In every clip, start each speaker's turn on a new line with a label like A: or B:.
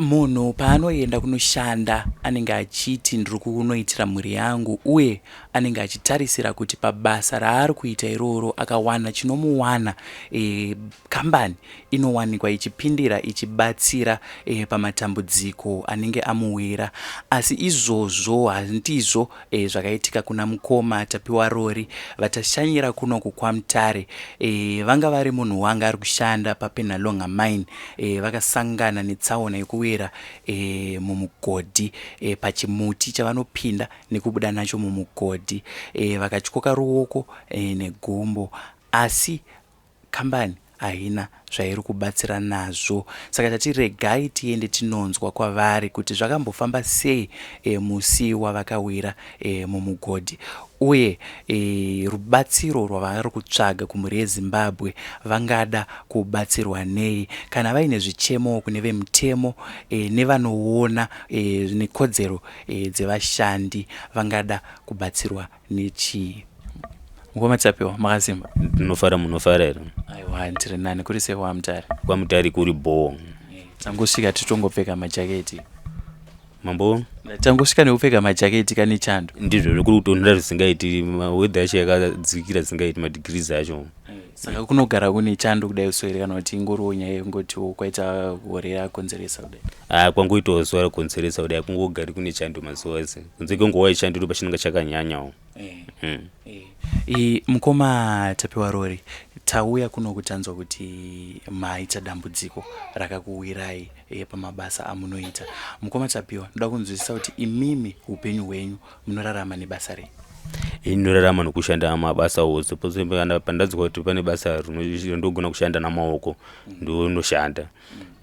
A: munhu paanoenda kunoshanda anenge achiti ndiri kunoitira mhuri yangu, uye anenge achitarisira kuti pabasa raari kuita iroro akawana chinomuwana, kambani inowanikwa ichipindira ichibatsira pamatambudziko anenge amuwira. Asi izvozvo handizvo zvakaitika kuna mukoma tapiwa rori vatashanyira kunoku kwaMutare. Vanga vari munhu wanga ari kushanda paPenalonga Mine, vakasangana netsaona yekuwira mumugodhi pachimuti chavanopinda nekubuda nacho mumugodhi, vakatyoka ruoko negumbo, asi kambani haina zvairi kubatsira nazvo. Saka tati regai tiende tinonzwa kwavari kuti zvakambofamba sei musi wavakawira mumugodhi, uye rubatsiro rwavari kutsvaga kumhuri yeZimbabwe vangada kubatsirwa nei, kana vaine zvichemo kune vemutemo nevanoona nekodzero dzevashandi vangada kubatsirwa nechii. Mukoma Tapiwa, makazimba?
B: Munofara here?
A: Aiwa, ndiri nani. Kuri sei kwaMutare?
B: KwaMutare kuri bho.
A: Tangosvika titongopfeka majaketi.
B: Mambo?
A: Tangosvika nekupfeka majaketi kane chando.
B: Ndizvo kuri kutonhora zvisingaiti, weather yacho yakadzikira zvisingaiti madhigiriz acho.
A: Saka kunogara kune chando kudai uswere, kana kuti ingoriwo nyaya yekungoti kwaita gore yakonzeresa kudai?
B: Kwangoitawo zuva rakonzeresa kudai, kungogari kune chando mazuva ese. Kunze kwenguva yechando ndipo pachinenge chakanyanyawo.
A: Mukoma Tapiwa Rori, tauya kuno kutanzwa kuti maita dambudziko rakakuwirai pamabasa amunoita. Mukoma Tapiwa, ndoda kunzwisisa kuti imimi upenyu hwenyu munorarama nebasa rei?
B: Inorarama nokushanda mabasa ose. Kana pandadzwa kuti pane basa rinogona kushanda namaoko, ndonoshanda.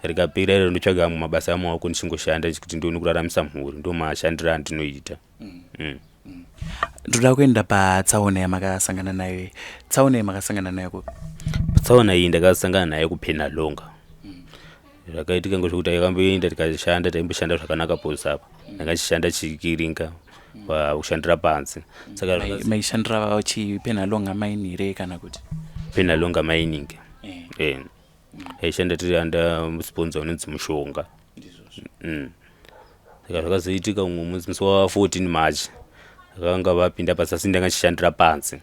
B: Rikapera iro ndotsvaga amwe mabasa amaoko ndichingoshanda kuti ndione kuraramisa mhuri, ndo mashandiro andinoita.
A: Ndoda kuenda patsaona yamakasangana nayo. Tsaona yamakasangana nayo kupi?
B: Tsaona iyi ndakasangana nayo kuPenalonga. Zvakaitika ngozvekuti yakamboenda tikashanda, taimboshanda zvakanaka pose apa. Ndakashanda chikiringa kushandira panze.
A: Saka maishandira chiPenalonga Mine here kana kuti?
B: Penalonga Mining. Aishanda tiri anda sponsor unonzi Mushonga. Saka zvakazoitika umwe musi wa 14 March. Vakanga vapinda pasasi ndakashandira panze.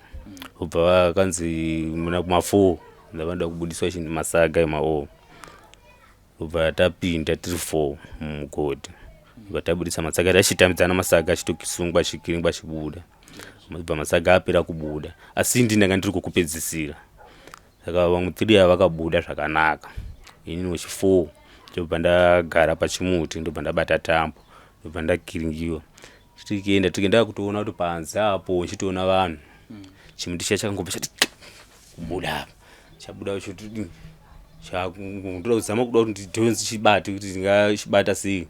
B: Ubva vakanzi muna kuma4 ndavanda kubudiswa chinhu masaga emaO. Ubva tapinda tiri 4 mumugodhi. Ubva tabudisa masaga tachitambidzana masaga achitokisungwa chikiringwa chibuda. Ubva masaga apera kubuda, asi ndinenge ndiri kukupedzisira. Saka vamwe 3 vakabuda zvakanaka. Ini wechi4 ndobva ndagara pachimuti, ndobva ndabata tambo, ndobva ndakiringiwa. Tikienda kutoona kuti panze apo uchitoona vanhu. Chimuti chakangobva chati kubuda apa. Chabuda choti ndoda kuzama kuda kuti ndonzi chibate kuti ndingachibata sei.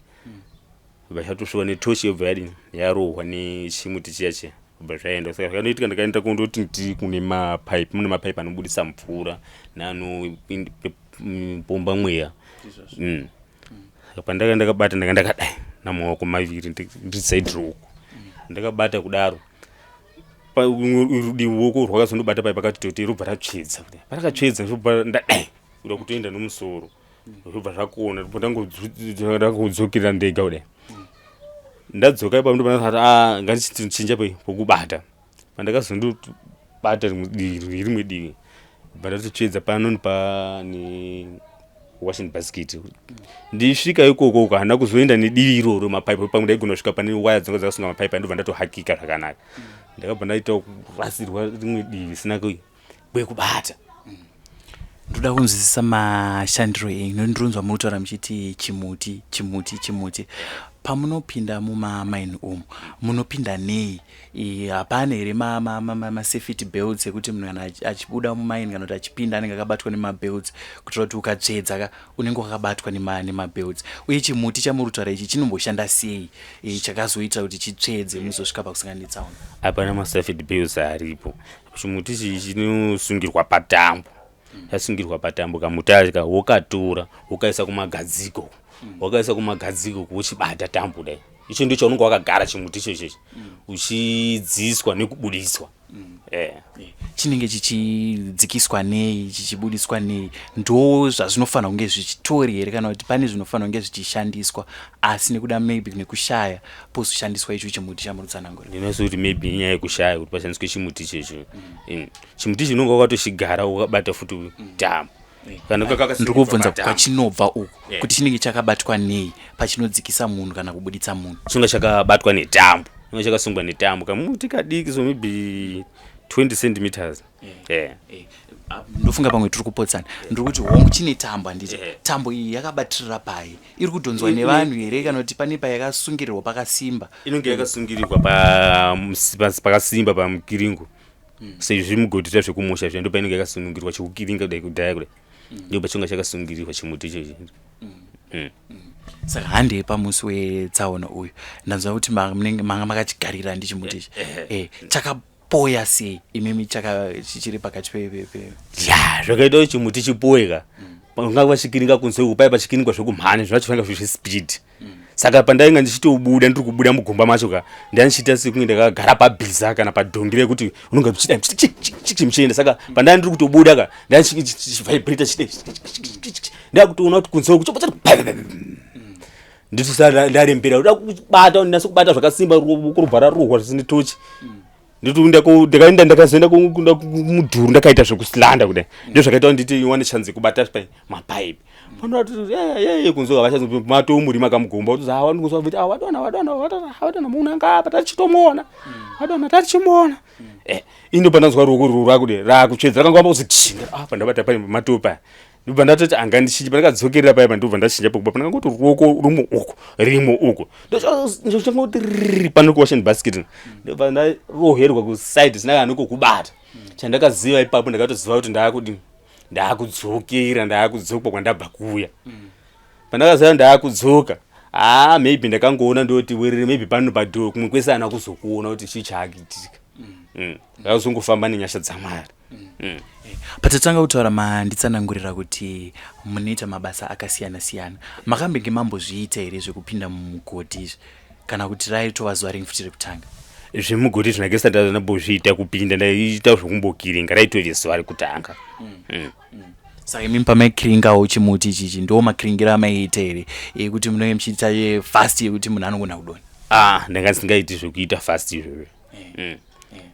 B: Ubva chatosvika netochi yobva yarohwa nechimuti chiya. Ubva zvaenda. Saka zvakanoitika ndakaenda kundoti ndiri kune mapaipi anobudisa mvura neanopomba mweya. Pandakanga ndakabata ndakadai namaoko maviri ndiri side rock. Ndakabata kudaro. Ruoko rwakazondobata pai pakati totero ubva ratsvedza. Parakadzvedza ndobva ndadai kuda kutoenda nomusoro. Zvobva zvakona ndangodzokera ndega kudai. Ndadzoka ipapo ndobva ndati ngandichinja pokubata. Pandakazondobata rimwe divi. Ubva ndatotsvedza pano pane washing basket. Ndisvika ikoko kana kuzoenda nedivi iroro mapaipi pamwe ndaigona kusvika pane waya dzanga dzakasunga mapaipi ndobva ndatohakika zvakanaka. Ndakabva ndaita kurasirwa rimwe divi sina kwekubata.
A: Ndoda kunzwisisa mashandiro enyu. Ndinonzwa munotaura muchiti chimuti. Pamunopinda mumamaini umu munopinda nei? Hapana here masafety belts ekuti munhu kana achibuda mumaini kana kuti achipinda anenge akabatwa nemabelts kuitira kuti ukatsvedza unenge wakabatwa nemabelts? Uye chimuti chamurutaura ichi chinomboshanda sei chakazoita kuti chitsvedze muzosvika pakusangana netsaona?
B: Hapana masafety belts aripo. Chimuti ichi chinosungirwa patambo. Chasungirwa patambo kamutaka wokatora wokaisa kumagadziko. Wakaisa kumagadziko wochibata tambo dai. Icho ndicho chaunenge wakagara chimuti ichocho uchidziswa nekubudiswa.
A: chinenge chichidzikiswa nei chichibudiswa nei ndo zvazvinofanira kunge zvichitori here kana kuti pane zvinofanira kunge zvichishandiswa asi nekuda maybe nekushaya pozoshandiswa icho chimuti chamurutsanangura?
B: Ndinoziva kuti maybe inyaya yekushaya kuti pashandiswe chimuti ichecho. Chimuti ichi unonga wakatochigara ukabata futi tambo.
A: Ndiri kubvunza kwachinobva uku kuti chinenge chakabatwa nei pachinodzikisa munhu kana kubuditsa munhu?
B: Chinonga chakabatwa netambo, chinonga chakasungwa netambo kamuti kadiki so maybe 20 centimeters.
A: Ndofunga pamwe tiri kupotsana. Ndiri kuti hongu chine tambo handiti tambo iyi yakabatirira pai? Iri kudhonzwa nevanhu here kana kuti pane payakasungirirwa pakasimba?
B: Inonge yakasungirirwa pakasimba pamukiringo. Sezvo mugodhi zvekumusha zvendo painenge yakasungirwa chekukiringa kudai kudhaya kudai. Ndio pachonga chakasungirirwa chimuti ichochi.
A: Saka handei pamusi wetsaona uyu ndanzwa kuti manga makachigarira ndi chimuti ichi. Chakapoya sei imimi chichiri pakati
B: ya zvakaita kuti chimuti chipoyeka panga pachikiringa kunze uku pai pachikiringwa zvekumhanya zvinofanira zvispeed. Saka pandainga ndichitobuda ndiri kubuda mugomba macho ka ndandichita sekunge ndakagara pabhiza kana padhongire kuti unonga uchichida chichimuchenda. Saka pandai ndiri kutobuda ka ndandichivibrate chide ndakutoona kuti kunze uku nditusara ndarembera uda kubata ndinase kubata zvakasimba kurubvara ruhwa zvisine tochi. Ndikaenda ndakazoenda kumudhuru ndakaita zvekusilanda kudai ndio zvakaita nditi iwane chance kubata pai mapipe panoti kunzo avashanzi matomuri makamugomba kuti wani kuzwa kuti wadona munhu anga apa tachitomuona wadona tachimuona indo pandanzwa ruoko rura kudai rakuchedza rakangomba kuzichinga pandabata pai matopa ndibva ndatoti anga ndichiti pandakadzokerera pai pandibva ndachinja pakuba pandangoti ruoko rimo uko ndochangoti pano kuwashing basket ndibva ndaroherwa kuside sina kana kokubata chandakaziva ipapo ndakatoziva kuti ndakudzoka kwandabva kuya pandakaziva ndakudzoka maybe ndakangoona ndoti werere maybe pano padhoo kumwe kwese ana kuzokuona kuti chii chaakuitika. Ndakazongofamba nenyasha dzaMwari.
A: Patatanga kutaura manditsanangurira kuti munoita mabasa akasiyana siyana makambenge mambozviita here zvekupinda mumugodhi kana kuti raitova zuva ringi futi rekutanga?
B: Zvemugodhi zvinakesa ndazvambozviita kupinda ndaita zvekumbokiringa raitove zuva rekutanga.
A: Saka imimi pamaikiringawo chimuti ichichi ndo makiringira amaiita here kuti munenge muchiita fast yekuti munhu anogona kudoni?
B: Ndanga ndisingaiti zvekuita fast izvozvo.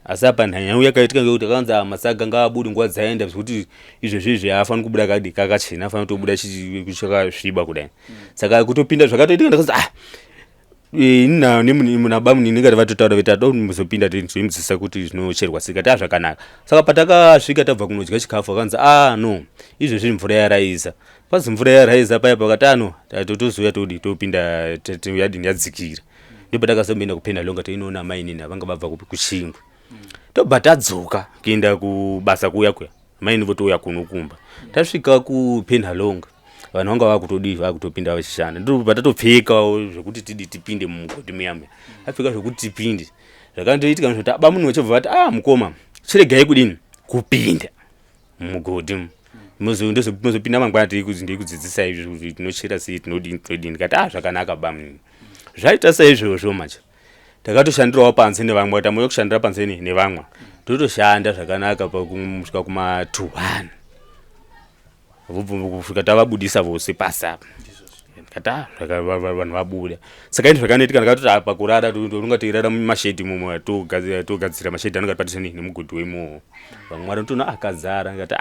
B: Asi apa nhanyau yakaitika ngekuti akanzi masaga ngaabude nguva dzaenda zvekuti izvezvi afani kubuda kadi kakachena afani kutobuda chakasviba kudai. Saka kutopinda zvakatoitika ndakanzi munaba muniningati vatotaura veti ado muzopinda tinomudzidzisa kuti zvinocherwa sei taa zvakanaka. Saka patakasvika tabva kunodya chikafu akanzi no izvezvi mvura yaraisa pazi mvura yaraisa paya pakati tozoya todi topinda yadini yadzikira ndipo takazoenda kupenda longa toinoona mainini vanga vabva kuchingwa tobva tadzoka kuenda kubasa kuya maini votouya kunokumba tasvika kupenhalonga vanhu vanga vakutopinda vachishanda ndobva tatopfekawo zvekuti tipinde mumugodhi muyamwe apfeka zvekuti tipinde zvakandoitika nozvoti abamunhu vachibva vati mukoma chiregai kudini kupinda mumugodhi ndozopinda mangwana ndikudzidzisa izvo kuti tinochera sei tinodini kati zvakanaka bamunhu zvaita saizvozvo macho takatoshandirawo panze nevamwe tamoyo kushandira panze nevamwe totoshanda zvakanaka pakusvika kuma2:1 kusvika tavabudisa vose pasapa kata vanhu vabuda. Saka izvo zvakanoitika ndakatoti apa kurara tonga teirara mumashedhi mumwe togadzira mashedhi anonga patisa nemugodhi wemowo vamwe tona akazara ngati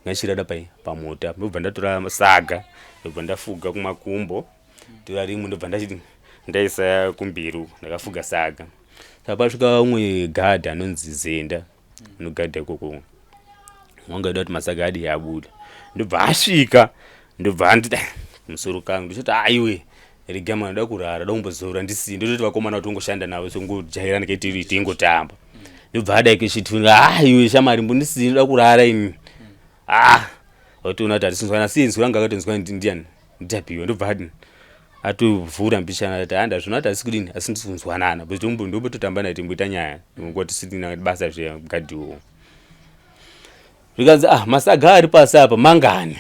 B: ngachirada pamota ndobva ndatora saga ndobva ndafuga kumakumbo tora rimwe ndobva ndachiti ndaisa kumbiru ndakafuga saga. Saka pasvika umwe gadhi anonzi Zenda unogadha ikoko wanga ida kuti masaga adi yabuda ndobva asvika ndobva andida musoro kangu ndichoti aiwe rigama ndoda kurara ndombozora ndisi ndototi vakomana kuti ungoshanda navo songojaira ndikaiti tingotamba ndobva ada ikechiti aiwe shamari mbundisi ndoda kurara ini watoona kuti atisinzwana sinzwi ranga akatonzwa ndiani nditapiwa ndobva ati atovhura mbishana ati handazvona kuti asi kudini asi ndisinzwanana but ndombototamba naye timboita nyaya ngoti sitina basa zvegadhiwo zvikanzi masaga ari pasi apa mangani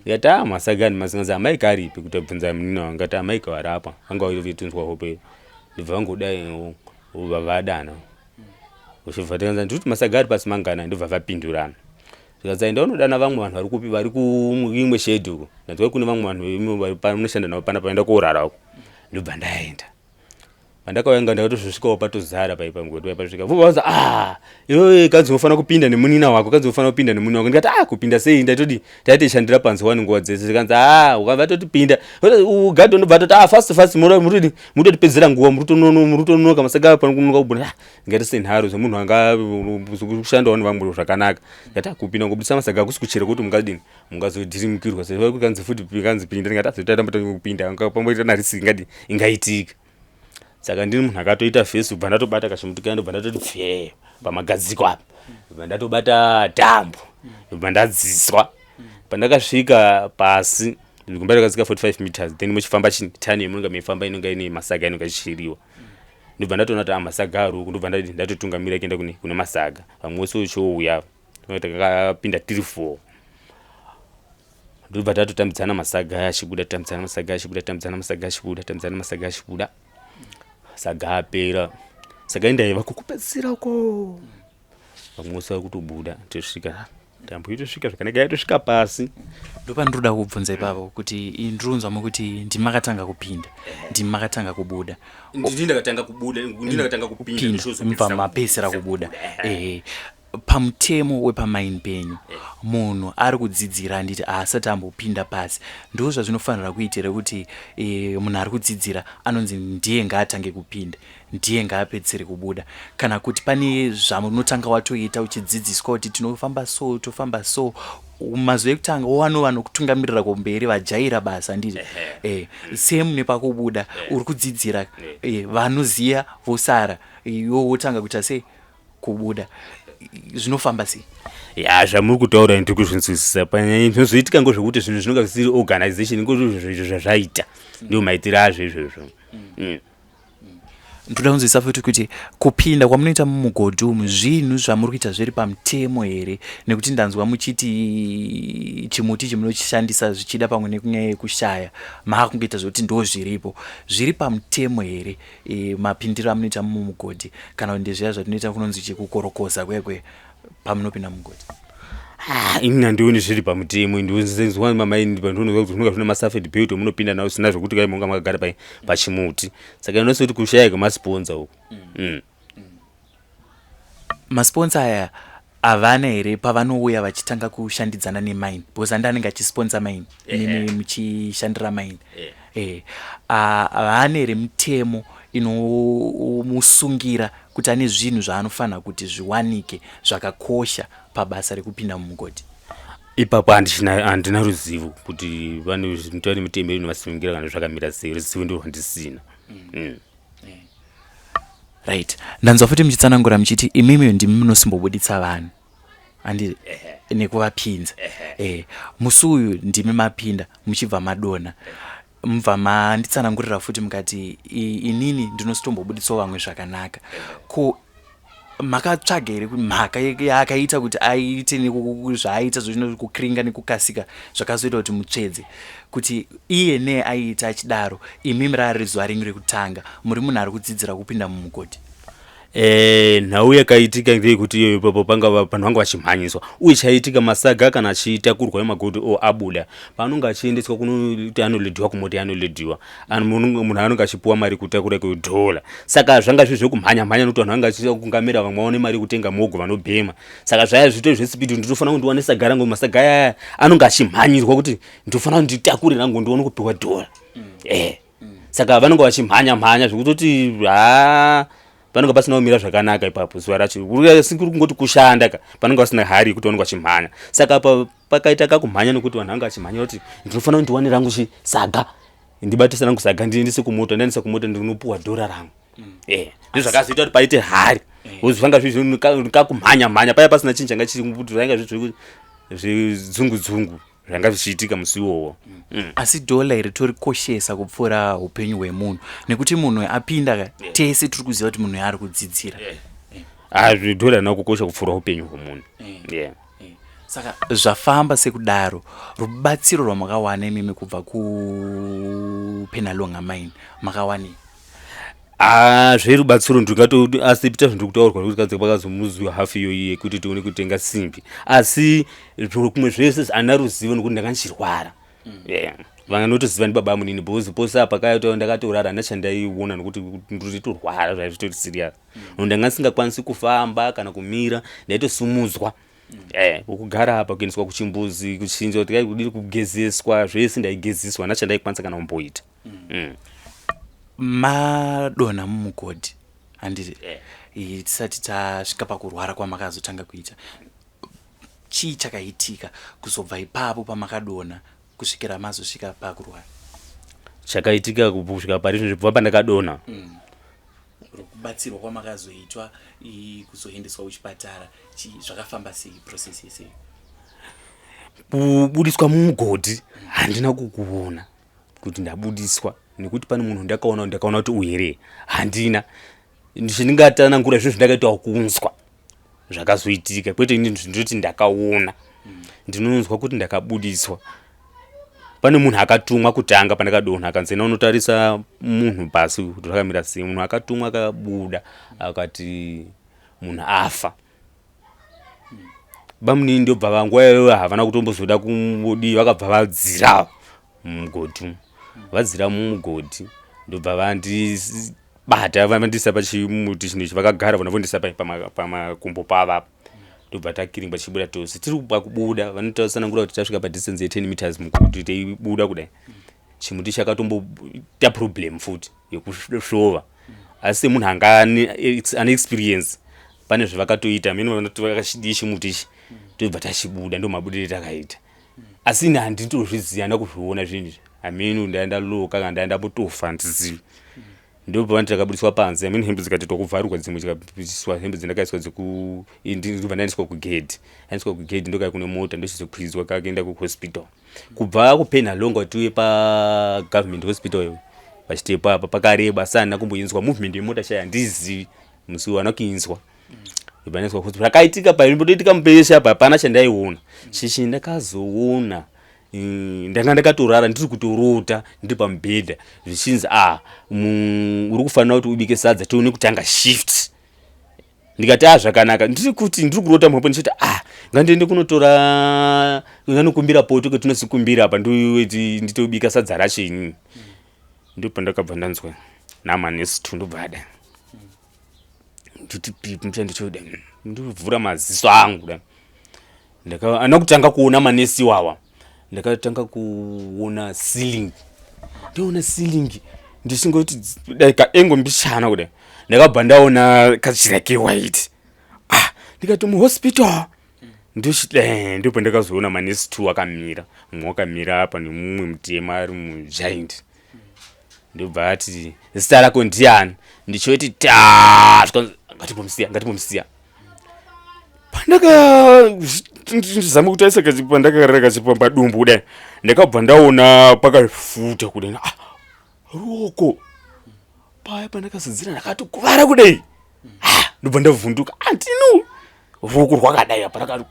B: yati masagani masinganzi amaika aripi kuti abvunza munina wanga ati amaika warapa anga waitotunzwa hope ndibva vangodai vavadana uchibva tikanzi ndikuti masaga ari pasi mangana ndobva vapindurana zvikazai ndaunodana vamwe vanhu vari kupi vari kuimwe shedhi uko ndanzwa kune vamwe vanhu panoshanda navo panapa enda koorara uko ndobva ndaenda pandakauya ndakatozvosvikawo patozara paipamugodi pasvika vobvaza iwewe kanzi unofana kupinda nemunina wako kanzi unofana kupinda nemunina wako ndikati kupinda sei ndatoti taitoshandira panzi wani nguva dzese kanzi ukabva totipinda ugadi ndobva toti fast mutotipedzera nguva murutononoka masaga panokunoka kubona ngati senharo zvemunhu anga kushandawo nevamwe zvakanaka ndati kupinda ngobudisa masaga akusi kuchera kuti mungadini mungazodhirimukirwa sezvo kanzi futi kanzi pinda ndingati azotaita kupinda pamboita narisi ingaitika saka ndiri munhu akatoita vhesi ubva ndatobata kashimutika ndobva ndatoti pfeyo pamagadziko apa ubva ndatobata tambo ubva ndadziswa pandakasvika pasi gomba rakasvika 45 meters then muchifamba tani yemunonga meifamba inonga ine masaga inonga ichiriwa ndobva ndatoona kuti masaga ari uku ndobva ndatotungamira kuenda kune masaga vamwe wese uchouya takapinda tiri 4 ndobva tatotambidzana masaga achibuda tambidzana masaga achibuda tambidzana masaga achibuda tambidzana masaga achibuda saga apera saka indaiva kukupedzisira uko vamwe wese vari kutobuda tosvika tambo itosvika zvakanaka yatosvika pasi
A: ndopandinoda kubvunza ipapo kuti ndinonzwa mukuti ndimakatanga kupinda ndimakatanga kubuda
B: ndakatanga kupinda
A: mva mapesera kubuda pamutemo wepamaini penyu munhu ari kudzidzira anditi asati ambopinda pasi ndo zvazvinofanira kuitira kuti munhu ari kudzidzira anonzi ndiye ngaatange kupinda ndiye ngaapedzere kubuda kana kuti pane zvamunotanga watoita uchidzidziswa kuti tinofamba so tofamba so mazuva ekutanga wanova nokutungamirira kumberi vajaira basa nditi same nepakubuda uri kudzidzira vanoziya vosara iwo wotanga kuita sei kubuda zvinofamba sei
B: zvamuri kutaura ndiri kuzvinzwisisa panyanya zvinozoitika ngozvekuti zvinhu zvinonga zvisiri organization ngozvizvo zvazvaita ndio maitiro azvo izvozvo
A: ndoda kunzwisisa futi kuti kupinda kwamunoita mumugodhi umu zvinhu zvamuri kuita zviri pamutemo here nekuti ndanzwa muchiti chimuti chimunochishandisa zvichida pamwe nekunyaya yekushaya maakungoita zvekuti ndo zviri pamutemo here mapindiro amunoita mumugodhi kana kuti ndezviya zvatinoita kunonzi chikukorokoza kwekwe pamunopinda mumugodhi
B: ini handioni zviri pamutemo ndinzwa mamaini panonga zvine masafed belt munopinda nawo sina zvokuti kai munga makagara pachimuti saka inosoti kushaya kwemasponsa uku
A: masponsa aya havana here pavanouya vachitanga kushandidzana nemaini because anenge achisponsa maini muchishandira maini havana here mitemo inomusungira kuti ane zvinhu zvaanofanira kuti zviwanike zvakakosha pabasa rekupinda mumugodhi
B: ipapo handina ruzivo kuti vane mitemo inovasungira kana zvakamira sei ruzivo ndirwo handisina
A: right ndanzwa futi muchitsanangura muchiti imimi ndimi munosimbobuditsa vanhu andi nekuvapinza musi uyu ndimi mapinda muchibva madona mubva manditsanangurira futi mukati inini ndinositombobuditsawo vamwe zvakanaka ko makatsvaga here mhaka yakaita kuti aite zvaaita zvinokukiringa nekukasika zvakazoita kuti mutsvedze kuti iye ne aiita achidaro imimi rari zuva ringi rekutanga muri munhu ari kudzidzira kupinda mumugodhi
B: nhau yakaitika ndeyekuti ipapo panga panhu vanga vachimhanyiswa uye chaitika masaga kana achitakurwa emagodhi abuda paanonga achiendeswa kunoti anoledhiwa kumoti anoledhiwa munhu anonga achipuwa mari kutakura kwedola saka zvanga zviri zvekumhanya nokuti vanhu vanga achikungamira vamwe vaone mari kutenga mogo vanobhema saka zvaya zvito zvesipidi ndinofanira kuti ndiwane saga rangu masaga aya anonga achimhanyirwa kuti ndinofanira kuti nditakure rangu ndione kupiwa dola saka vanonga vachimhanya zvekutoti panonga pasina kumira zvakanaka ipapo zuva racho sikuri kungoti kushanda panonga pasina hari yekuti vanonga vachimhanya saka pakaita kakumhanya nekuti vanhu vanga vachimhanya kuti ndinofanira kuti ndiwane rangu saga ndibatisa rangu saga ndiendese kumota ndaendesa kumota ndinopuwa dhora rangu ndizvakazoita kuti paite hari zvanga zvikakumhanya paya pasina chinhu changa chiri kuti zvanga zvezvungu zvanga zvichiitika musi iwowo
A: asi dhola iri torikoshesa kupfuura upenyu hwemunhu nekuti munhu apinda tese tiri kuziva kuti munhu yaari kudzidzira
B: dhola rina kukosha kupfuura upenyu hwemunhu
A: saka zvafamba sekudaro rubatsiro rwamakawana imimi kubva kupenalonga mine makawanei
B: zverubatsiro ndingatoti asi pita zvindikutaurwa kuti kadzi pakazomuziwa hafu iyoyi kuti tione kutenga simbi asi kumwe zvese ana ruzivo nekuti ndakanchirwara vanotoziva ndi baba munini bhozi pose apa kaita ndakatorara ndachandaiona nekuti ndiritorwara zvaizvitori serious ndanga singakwanisi kufamba kana kumira ndaitosumudzwa ukugara apa kuendeswa kuchimbuzi kuchinja kuti kudiri kugezeswa zvese ndaigezeswa ndachandaikwanisa kana kumboita
A: madonha mumugodhi handiti tisati tasvika pakurwara kwamakazotanga kuita chii chakaitika kuzobva ipapo pamakadonha kusvikira mazosvika pakurwara
B: chakaitika kusvika pari zvibva pandakadonha
A: kubatsirwa kwamakazoitwa kuzoendeswa kuchipatara zvakafamba sei process yesei
B: kubudiswa mumugodhi handina kukuona kuti ndabudiswa nekuti pane munhu ndakaona kuti uhere handina ndichendingatanangura izvo zvindakaitawo kunzwa zvakazoitika kwete ini ndinoti ndakaona ndinonzwa kuti ndakabudiswa pane munhu akatumwa kutanga pandakadonha akanzi unotarisa munhu pasi kuti zvakamira sei munhu akatumwa akabuda akati munhu afa bamunini ndobva vanguva iyoyo havana kutombozoda kumbodi vakabva vadzira mumugodhi vadzira mumugodhi ndobva vandibata vandisa pachimuti chinechi vakagara vana vondisa pamakumbo pava ndobva takiringwa chibuda tose tiri kubva kubuda vanotasanangura kuti tasvika padistance ye10 meters mukuti teibuda kudai chimuti chakatomboita problem futi yekushova asi munhu anga ane experience pane zvavakatoita mino vakachidii chimuti ichi tobva tachibuda ndomabudire takaita asi ine handitozviziva ndakuzviona zvinhu aminu ndaenda loka kana ndaenda potofa ndizivi ndobva vanti takabudiswa panze amini hembe dzikatoitwa kuvharurwa dzimwe dzikabudiswa hembe dzendakaiswa ndobva ndaendeswa kugedhi aendeswa kugedhi ndokai kune mota ndochizokwidzwa kakuenda kuhospital kubva kupenhalonga tiuye pagovernment hospital pachitepo apa pakareba asi handina kumboinzwa movement yemota chaya handizivi musi wana kuinzwa ndobva kuti zvakaitika paimbotoitika mupeshe apa hapana chandaiona chichi ndakazoona ndanga ndakatorara ndiri kutorota ndiri pamubhedha zvichinzi uri kufanira kuti ubike sadza tione kutanga shift ndikati zvakanaka ndiri kuti ndiri kurota mhepo ndichiti ngandiende kunotora nganokumbira poto ketinozikumbira apa nditobika sadza racho inini ndipo ndakabva ndanzwa namanesi 2 ndobvada nditi pipi mchandichoda ndivhura maziso angu da andina kutanga kuona manesi wawa ndakatanga kuona ceiling ndiona ceiling ndisingoti like engo mbishana kudai ndakabva ndaona kachira kewhite ndikati muhospital ndipo ndakazoona manesi 2 akamira mumwe wakamira apa nemumwe mutema ari mugiant ndobva ati zita rako ndiani ndichoti ngatimbomsiya pandakazama kutaisa pandakarara kachipa padumbu kudai ndakabva ndaona pakafuta kudai ruoko paya pandakazodzira ndakatokuvara kudai ndobva ndavhunduka andinu ruoko rwakadai apa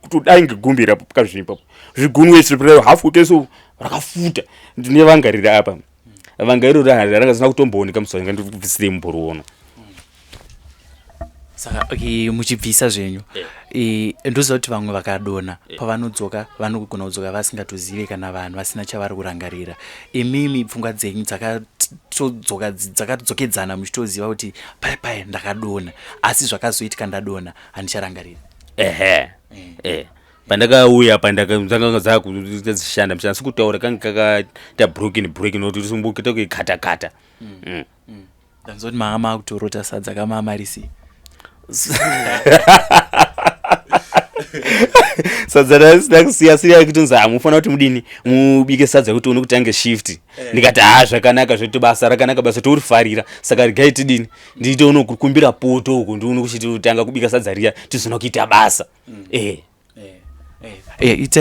B: kutodai ngegumbi rapo pakazvimba zvigunwe zviri hafu keso rakafuta ndine vangariri apa vangariro rakazina kutombooneka musanga ndibvisire mumborono
A: saka muchibvisa zvenyu ndoziva kuti vamwe vakadonha pavanodzoka vanogona kudzoka vasingatozive kana vanhu vasina chavari kurangarira imimi pfungwa dzenyu dzakadzokedzana muchitoziva kuti pai ndakadonha asi zvakazoitika ndadonha handicharangarira
B: pandakauya pandakazaa kudzishanda mshana sikutaura kanga kakaita broken nokuti usimbokita kuikatakata
A: ndanzoti manga makutorota sadza kamamarisi
B: sadza rasina kusiya siya kutonzi mufanira kuti mudini mubike sadza kuti une kutange shift ndikati zvakanaka zvoti basa rakanaka basa tourifarira saka rigaiti dini nditoona kukumbira poto uku ndione kuchiti utanga kubika sadza riya tizona kuita basa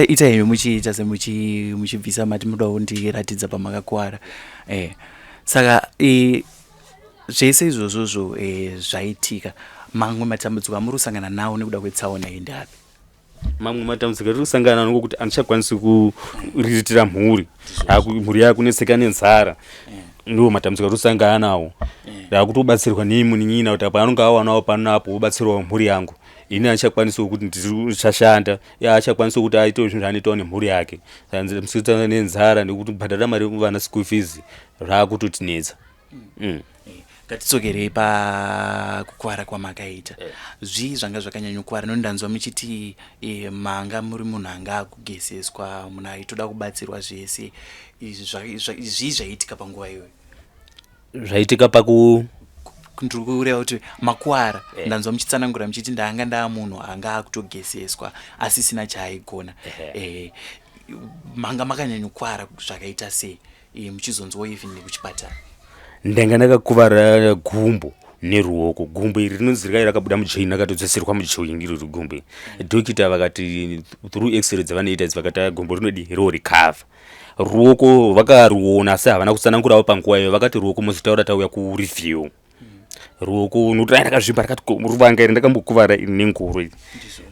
A: ita imi muchiita semuchibvisa mati mudawo ndiratidza pamakakuwara saka zvese izvozvozvo zvaitika mamwe matambudziko amuri kusangana nawo nekuda kwetsaona iyi ndeapi
B: mamwe matambudziko ari kusangana nawo ngokuti andichakwanisi kuriritira mhuri mhuri yakunetseka nenzara ndo matambudziko atusangana nawo ndakutobatsirwa nemunin'ina kuti apa anonga awanawo panapo wobatsirwa mhuri yangu ini achakwanisawo kuti ndichashanda achakwanisa kuti aitewo zvinhu zvaanoitawo nemhuri yake msitana nenzara nekuti bhadhara mari yekuvana school fees raakutotinetsa.
A: Ngatidzokerei pakukwara kwamakaita zvii zvanga zvakanyanya kukwara nondanzwa muchiti manga muri munhu anga akugeseswa munhu aitoda kubatsirwa zvese zvii zvaitika panguva iyoyo?
B: Zvaitika
A: ndiri kureva kuti makwara ndanzwa muchitsanangura muchiti ndanga ndaa munhu anga akutogeseswa asisina chaaigona manga makanyanya kukwara zvakaita sei muchizonzwa even nekuchipatara?
B: Ndanga ndakakuvara gumbo neruoko. Gumbo iri rinonzi rakabuda mujoini rakatodzoserwa mujoini iri gumbo. Dhokita vakati through x-ray dzavanoita vakati gumbo rinodi recover. Ruoko vakaruona asi havana kutsanangurawo panguva iyo vakati ruoko muzitaura tauya kureview. Ruoko nokuti rakazvimba rakati ruvanga iri ndakambokuvara iri nengoro iri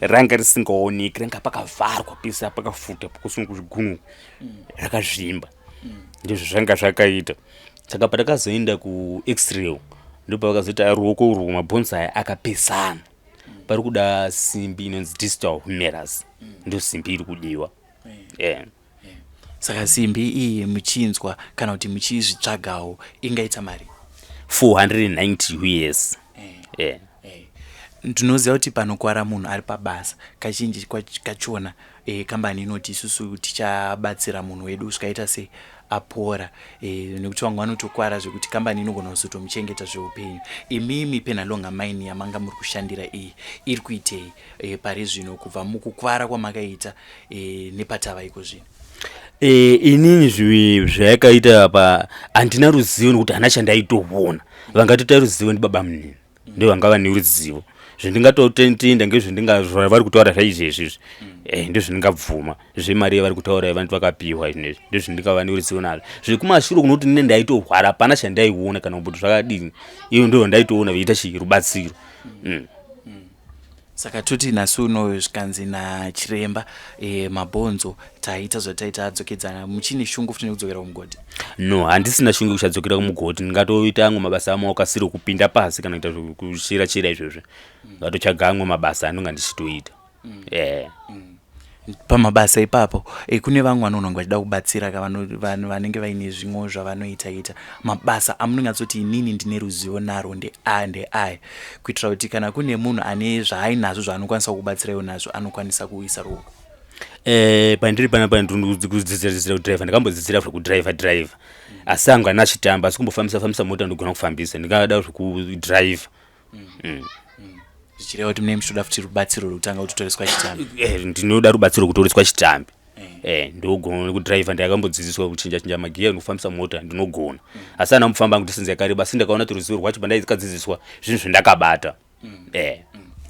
B: ranga risingaoneki ranga pakavharwa pese pakafuta pakusunga kuzvigunwe rakazvimba ndizvo zvanga zvakaita. Saka patakazoenda ku-x-ray ndipo vakazoiti ruoko urwu mabhonzi aya akapesana pari kuda simbi inonzi distal humerus ndio simbi iri kudiwa.
A: Saka simbi iyi muchinzwa kana kuti muchizvitsvagawo ingaita mari
B: 490 US.
A: Ndinoziva kuti panokwara munhu ari pabasa kazhinji kachona kambani inoti isusu tichabatsira munhu wedu zvikaita sei apora nekuti vamwe vanotokwara zvekuti kambani inogona kuzotomuchengeta zveupenyu. Imimi Penalonga Mine yamanga muri kushandira iyi iri kuitei pari zvino kubva mukukwara kwamakaita nepatava iko zvino?
B: Inini zvayakaita apa handina ruzivo nekuti hana chandaitoona. Vangatota ruzivo ndibaba munini ndio vanga vane ruzivo. Zvendingatotenda ngezvavari kutaura zvaizvezvi ndio zvendingabvuma. Zvemari yavari kutaura vantu vakapiwa izvinezvi ndio zvendingava neruzivo nazvo. Zvekumashure kunokuti nine ndaitorwara hapana chandaiona kana kuti zvakadini iyo ndio ndaitoona veiita rubatsiro.
A: Saka toti nhasi uno zvikanzi nachiremba mabhonzo taita zvataita adzokedzana muchine shungu futi nekudzokera kumugodhi?
B: No, handisina shungu kuchadzokera kumugodhi. Ndingatoita amwe mabasa amaoko asiri kupinda pasi kana kuita kuchira izvozvo. Ngatochaga amwe mabasa anonga ndichitoita.
A: Pamabasa ipapo kune vamwe vanononga vachida kubatsira vanenge vaine zvimwe zvavanoita mabasa amunongatsoti inini ndine ruzivo naro ndeaya kuitira kuti kana kune munhu ane zvaainazvo zvaanokwanisa kubatsirayo nazvo anokwanisa kuisa ruoko.
B: Pandiri panapa ndinodzidzira kudhiraivha. Ndakambodzidzira zvekudhiraivha asi angu ana chitamba asi kumbofambisa mota ndogona kufambisa. Ndingada zvekudhiraivha.
A: Zvichireva kuti mune muchitoda futi rubatsiro rwekutanga kutotoreswa chitambi?
B: Ndinoda rubatsiro kutoreswa chitambi. Ndogona kudhiraivha. Ndakambodzidziswa kuchinja magiya nekufambisa mota ndinogona. Asi ana mufamba kuti sinzi yakareba asi ndakaona kuti ruzivo rwacho pandaikadzidziswa zvinhu zvendakabata.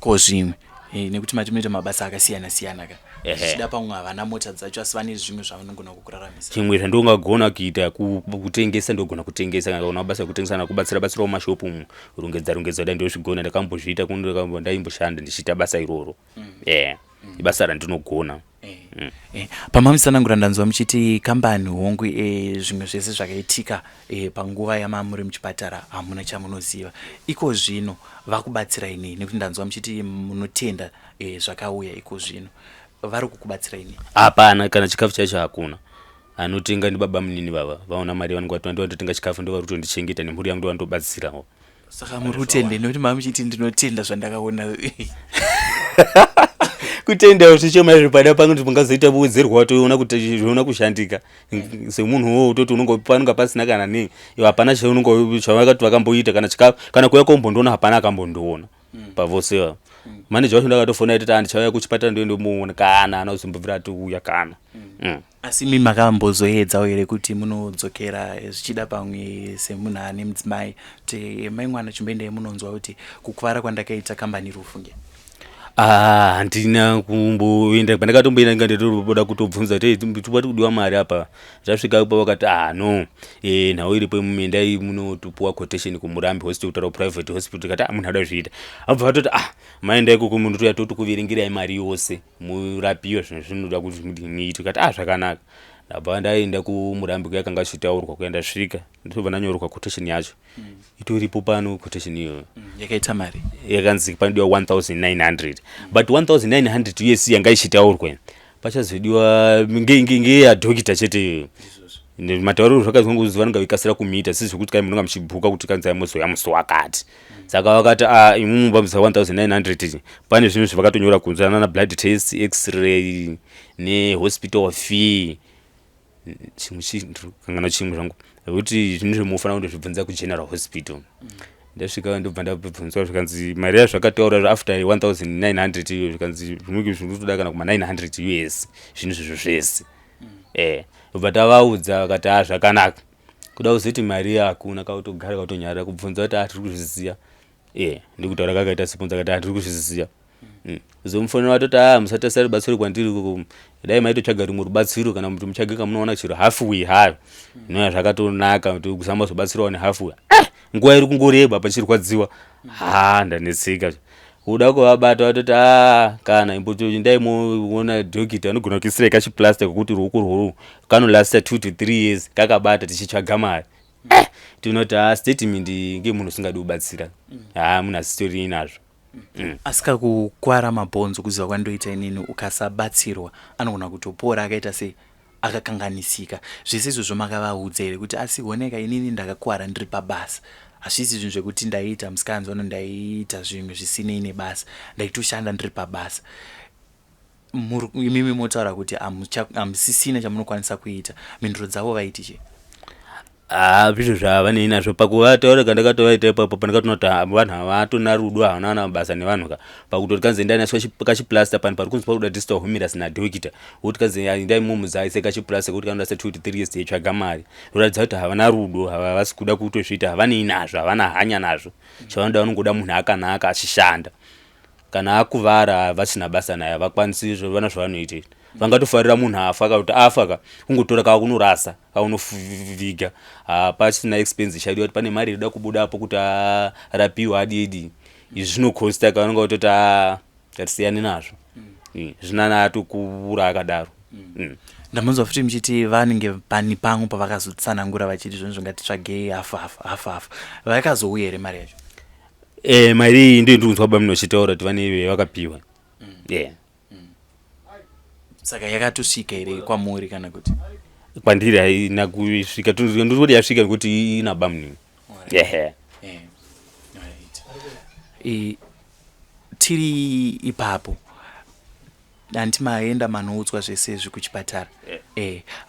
A: Ko zvimwe nekuti matinoita mabasa akasiyana-siyana ka zvichida pamwe havana mota dzacho asi vane zvimwe zvavanogona kukuraramisa.
B: Chimwe zvandongagona kuita kutengesa ndogona kutengesa kana una mabasa ekutengesa kana kubatsira mumashopu rongedza dai ndozvigona. Ndakambozviita ndaimboshandanda ndichiita basa iroro. Ibasa randinogona.
A: Pamamisanangura ndanzwa muchiti kambani hongu zvimwe zvese zvakaitika panguva yamamuri muchipatara hamuna chamunoziva. Iko zvino vakubatsirai nei nekuti ndanzwa muchiti munotenda zvakauya iko zvino vari kukubatsirai nei?
B: Hapana, kana chikafu chacho hakuna. Anotenga ndi baba munini baba vaona mari vanongati vandotenga chikafu ndo vari kutondichengeta nemhuri yangu ndo vandobatsirawo.
A: Saka muri kutende nekuti mamuchiti ndinotenda zvandakaona.
B: Kutenda zvichema zvipada pangu kuti mungazoita buwedzerwa watoona kuti zviona kushandika semunhu utoti unonga pasina kana nei hapana chavakati vakamboita kana kuya kombondoona hapana akambondoona pavose manager wacho ndakatofona kuti ndichauya kuchipatara ndomuona kana ana uzombobvira atuuya kana.
A: Asi mimi makambozoedzawo here kuti munodzokera zvichida pamwe semunhu ane mudzimai kuti mai mwana chimboendei munonzwa kuti kukwara kwandakaita kambani rufunge?
B: Handina kumboenda pandakatomboenda ndatoda kutobvunza kuti tobati kudiwa mari apa zvasvika ipo vakati no nhau iripo mumendai munotopuwa quotation kumurambi hospital kutaura private hospital kati munhu ada zviita abva vatoti maenda ikoko munhu toya toti kuverengerai mari yose murapiwe zvinhu zvinoda kuti muite kati zvakanaka ndabva ndaenda kuMurambi yakanga achitaurwa kuenda svika ndobva ndanyorerwa quotation yacho itoripo pano quotation iyo
A: yakaita mari
B: yakanzi panodiwa 1900 but 1900 USC yanga ichitaurwa pachazodiwa ngeyadhokita chete matauriro zvakazonga kuzi vanenge vikasira kumiita sisi zvekuti kai munonga muchibhuka kuti kanzi muzoya musi wakati saka vakati imumu pamusa 1900 pane zvinhu zvavakatonyora kunzi ana blood test x-ray nehospital fee chimwe zvangu kuti zvinhu zvemufanira kuti zvibvunza kugeneral hospital ndasvika ndobva ndabvunzwa zvikanzi mari yazvakataura after 1900 iyo zvikanzi zvimwe zvinotoda kana kuma 900 US zvinhu zvizvo zvese bva tavaudza vakati zvakanaka kuda kuzoti mari hakuna kautogara kautonyarara kubvunza kuti tiri kuzviziya ndikutaura kakaita siponza kati tiri kuzviziya zomufonera watoti musatasira rubatsiro kwandiri dai maitotsvaga rimwe rubatsiro kana kuti mutsvage kamunoona chiro halfway hayo inoya zvakatonaka kuti kusamba zobatsirawo nehalfway nguva iri kungoreba pachirwadziwa ndanetseka kuda kuvabata watoti kana ndaimuona dhokita anogona kuisira kachiplasta kokuti ruoko rworo kanolasta 2 to 3 years kakabata tichitsvaga mari tinoti statement ngemunhu usingadi kubatsira munhu asitori inazvo
A: asika kukwara mabhonzo kuziva kwandoita inini ukasabatsirwa anogona kutopora akaita se akakanganisika zvese izvozvo makavaudza here kuti oneka inini ndakakwara ndiri pabasa hazvisi zvinhu zvekuti ndaita musikanzi wano ndaita zvimwe zvisinei nebasa ndaitoshanda ndiri pabasa imimi motaura kuti hamusisina chamunokwanisa kuita mhinduro dzavo vaitiche
B: zvinhu zvavanei nazvo pakuvataura kandakatovaita ipapo pandakatona kuti vanhu havatona rudo havana mabasa nevanhu ka pakutoti kanzi ndainaswa kachiplasta pani pari kunzi pakuda district homiras nadhokita kuti kanzi ndaimumuzaise kachiplasta kuti kanodasa 2 to 3 years teitsvaga mari roratidza kuti havana rudo havasi kuda kutozviita havanei nazvo havana hanya nazvo chavanoda vanongoda munhu akanaka achishanda kana akuvara vasina basa naye havakwanisi izvo vana zvavanoita vangatofarira munhu afa kauti afa ka kungotora kakunorasa kaunoviga pasina expense chaidiwa kuti pane mari inoda kubudapo kuti arapiwa adidi izvi zvinokosta kavanonga kutoti ngatisiyane nazvo zvinanato kuura akadaro
A: ndamunzwa futi muchiti vanenge pani pamwe pavakazotsanangura vachiti zvinhu zvingatitsvagei hafa vakazouya here mari yacho
B: mari iyi ndiyo ndikunzwa baba munochitaura kuti vane vakapiwa
A: saka yakatosvika here kwamuri kana kuti
B: kwandiri haina kusvika ndiri yasvika nekuti inaba munini
A: tiri ipapo handiti maenda manoudzwa zvese izvi kuchipatara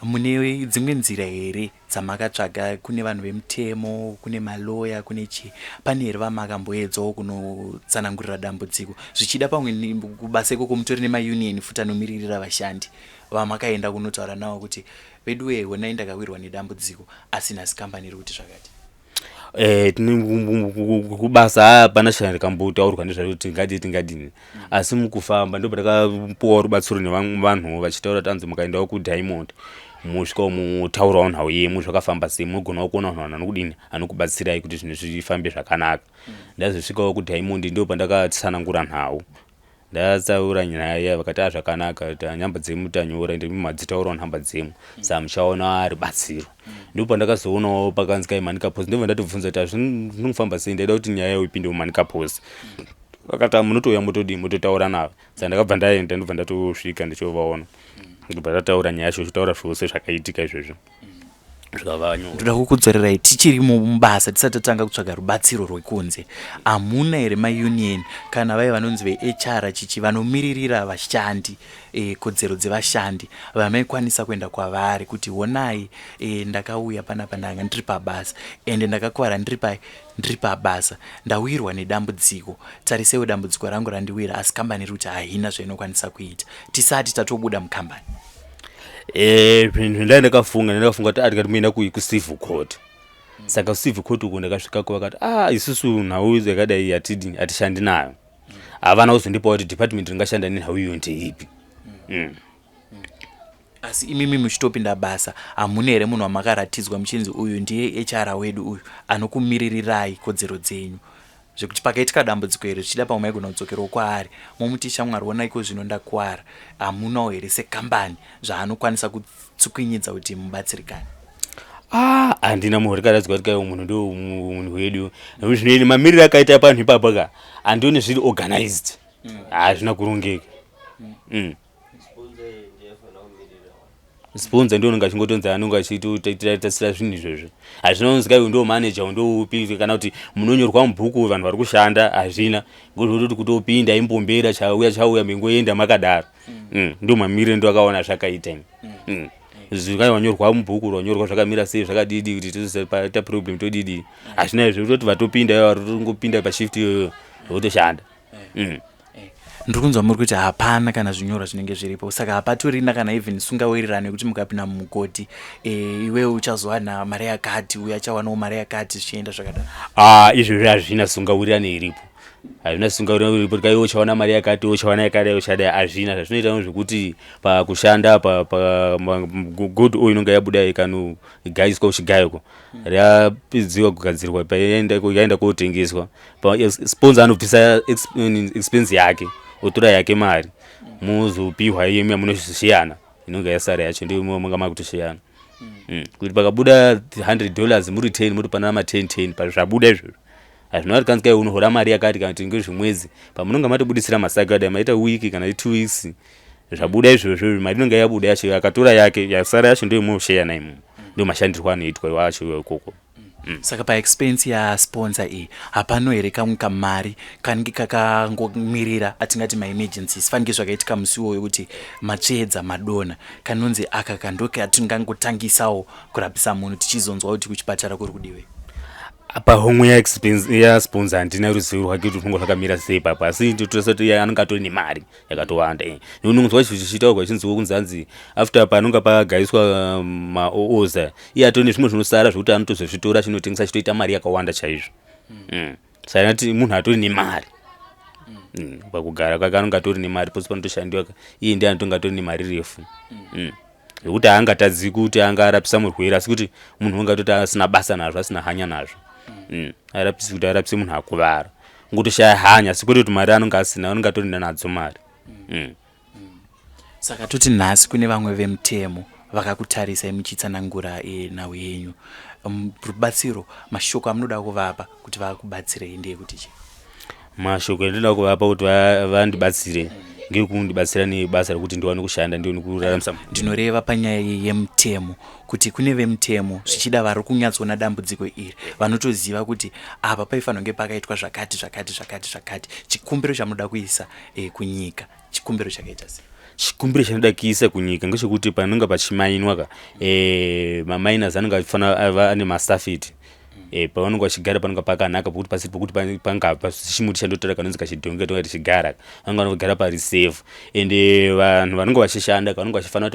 A: mune dzimwe nzira here dzamakatsvaga kune vanhu vemutemo kune maloya kune chi pane here vamakamboedzawo kunotsanangurira dambudziko zvichida pamwe kubasa ikoko mutori nemaunion futi anomiririra vashandi vamakaenda kunotaura navo kuti vedu honai ndakawirwa nedambudziko asi nhasi kambani iri kuti zvakati
B: kubasa hapana chandakambotaurwa nezvacho tingadini asi mukufamba ndobva ndakapuwa rubatsiro nevanhu vachitaura kuti anzi mukaendawo kuDiamond musvika mutaurawo nhau yemu zvakafamba sei mugonawo kuona vanhu vanokudini anokubatsirai kuti zvinhu zvifambe zvakanaka ndazosvikawo kuDiamond ndobva ndakatsanangura nhau ndatsaura nyaya vakati zvakanaka kuti nyamba dzemu tanyora ndimi madzitaurawo nhamba dzemu saka muchaona rubatsiro ndipo ndakazoonawo pakanzi kai Manica Post ndobva ndatovhunza kuti zvinofamba sei ndaida kuti nyaya ipinde muManica Post vakati munotouya mototaura navo saka ndakabva ndaenda ndobva ndatosvika ndichovaona ndobva ndataura nyaya yacho chitaura zvose zvakaitika izvozvo
A: ndoda kukudzorerai tichiri mubasa tisati tatanga kutsvaga rubatsiro rwekunze hamuna here maunion kana vai vanonzi veHR chichi vanomiririra vashandi kodzero dzevashandi vamaikwanisa kuenda kwavari kuti honai ndakauya panapa ndanga ndiri pabasa ende ndakakwara ndiri pabasa ndawirwa nedambudziko tarisewo dambudziko rangu randiwira asi kambani iri kuti haina zvainokwanisa kuita tisati tatobuda mukambani
B: ndakafunga kuti atikati muenda kucivil court saka kucivil court uko ndakasvikako vakati isusu nhau yakadai hatishandi nayo havana kuzondipa kuti department ringashanda nenhau iyo ndeipi
A: asi imimi muchitopinda basa hamuna here munhu wamakaratidzwa muchinzi uyu ndiye HR wedu uyu anokumiririrai kodzero dzenyu zvekuti pakaitika dambudziko here zvichida pamwe maigona kudzokerawo kwaari momuti shamwari onaiko zvino ndakwara hamunawo here sekambani zvaanokwanisa kutsukunyidza kuti mubatsirikane?
B: Handina muhorikadadzwa kuti munhu ndo munhu wedu zvinoini mamiriro akaita panhu ipapo ka handioni zviri organized hazvina kurongeka. Sponsor ndio unonga chingotonza anonga achitotasira zvinhu izvozvo hazvinonzika iwe ndo manager ndo upi kana kuti munonyorwa mubhuku vanhu vari kushanda hazvina ngozvoti kutopinda imbombera chauya mengoenda makadaro. Ndo mamiriro ndo akaona zvakaita zvikai wanyorwa mubhuku wanyorwa zvakamira sei zvakadidi kuti tizoita problem todidi hazvina izvo kuti vatopinda varongopinda pashift iyoyo votoshanda.
A: Ndiri kunzwa muri kuti hapana kana zvinyorwa zvinenge zviripo saka hapatorina kana even sungawirirano yekuti mukapinda mumugodi iwewe uchazowana mari yakati uye achawanawo mari yakati zvichienda zvakadaro?
B: Izvozvo hazvina sungawirirano iripo hazvina sungawirirano iripo kuti iwe uchawana mari yakati uchawana yakadai uchadai hazvina zvazvinoita zvekuti pakushanda god oil inonga yabuda ikanogaiswa kuchigayoko yapidziwa kugadzirwa yaenda kotengeswa sponsor anobvisa expense yake otora yake mari muzopiwa yemi munoshiyana inonga yasara yacho ndio munga makutoshiyana. Kuti pakabuda $100 muri 10 mutopana ma 10 pazvabuda izvozvo hazvina kuti kanzika unohora mari yakati kana kuti ngezvemwedzi pamunonga matobudisira masagada maita wiki kana 2 weeks zvabuda izvozvo mari inonga yabuda yacho akatora yake yasara yacho ndio munoshiyana imo ndio mashandirwa anoitwa wacho ikoko.
A: Saka paexpense yasponsor iyi hapano here kamwe kamari kanenge kakangomirira atingati maemergencies fanike zvakaitika musi iwoyo kuti matsvedza madona kanonzi aka kandoke atingangotangisawo kurapisa munhu tichizonzwa kuti kuchipatara kuri kudiwe?
B: Pahomwe yasponsor handina ruzivo rwake kuti runonga rwakamira sei papa asi ndotosati anonga atori nemari yakatowanda unonzwa chichitaurwa chinziwo kunzanzi after panonga pagaiswa maooza iye atori nezvimwe zvinosara zvokuti anotozozvitora chinotengesa chitoita mari yakawanda chaizvo. Saka kuti munhu atori nemari pakugara kwake anonga atori nemari posi panotoshandiwa iye ndiye anotonga atori nemari refu zvokuti haangatadzi kuti anga arapisa murwere asi kuti munhu ungatoti asina basa nazvo asina hanya nazvo arapisi kuti arapise munhu akuvara ngotoshaya hanya asi kwete kuti mari anonga asina anonga atorina nadzo mari.
A: Saka toti nhasi kune vamwe vemutemo vakakutarisai muchitsanangura nhau yenyu rubatsiro mashoko amunoda kuvapa kuti vakubatsirei ndeyekuti chi?
B: Mashoko endinoda kuvapa kuti vandibatsire ngekundibatsira nebasa rekuti ndiwane kushanda ndione kuraramisa.
A: Ndinoreva panyaya yemutemo kuti kune vemutemo zvichida vari kunyatsoona dambudziko iri vanotoziva kuti apa paifanira kunge pakaitwa zvakati chikumbiro chamunoda kuisa kunyika chikumbiro chakaita sei?
B: Chikumbiro chanoda kuisa kunyika ngechekuti panonga pachimainwa maminers anonga achifana ane mastafeti pavanonga vachigara panonga pakanaka pokuti pasiri pokuti pangapa chimuti chandotora kanonzi kachidhonge tonga tichigara vanonga vanogara pareserve ende vanhu vanonga vachishanda vanonga vachifanira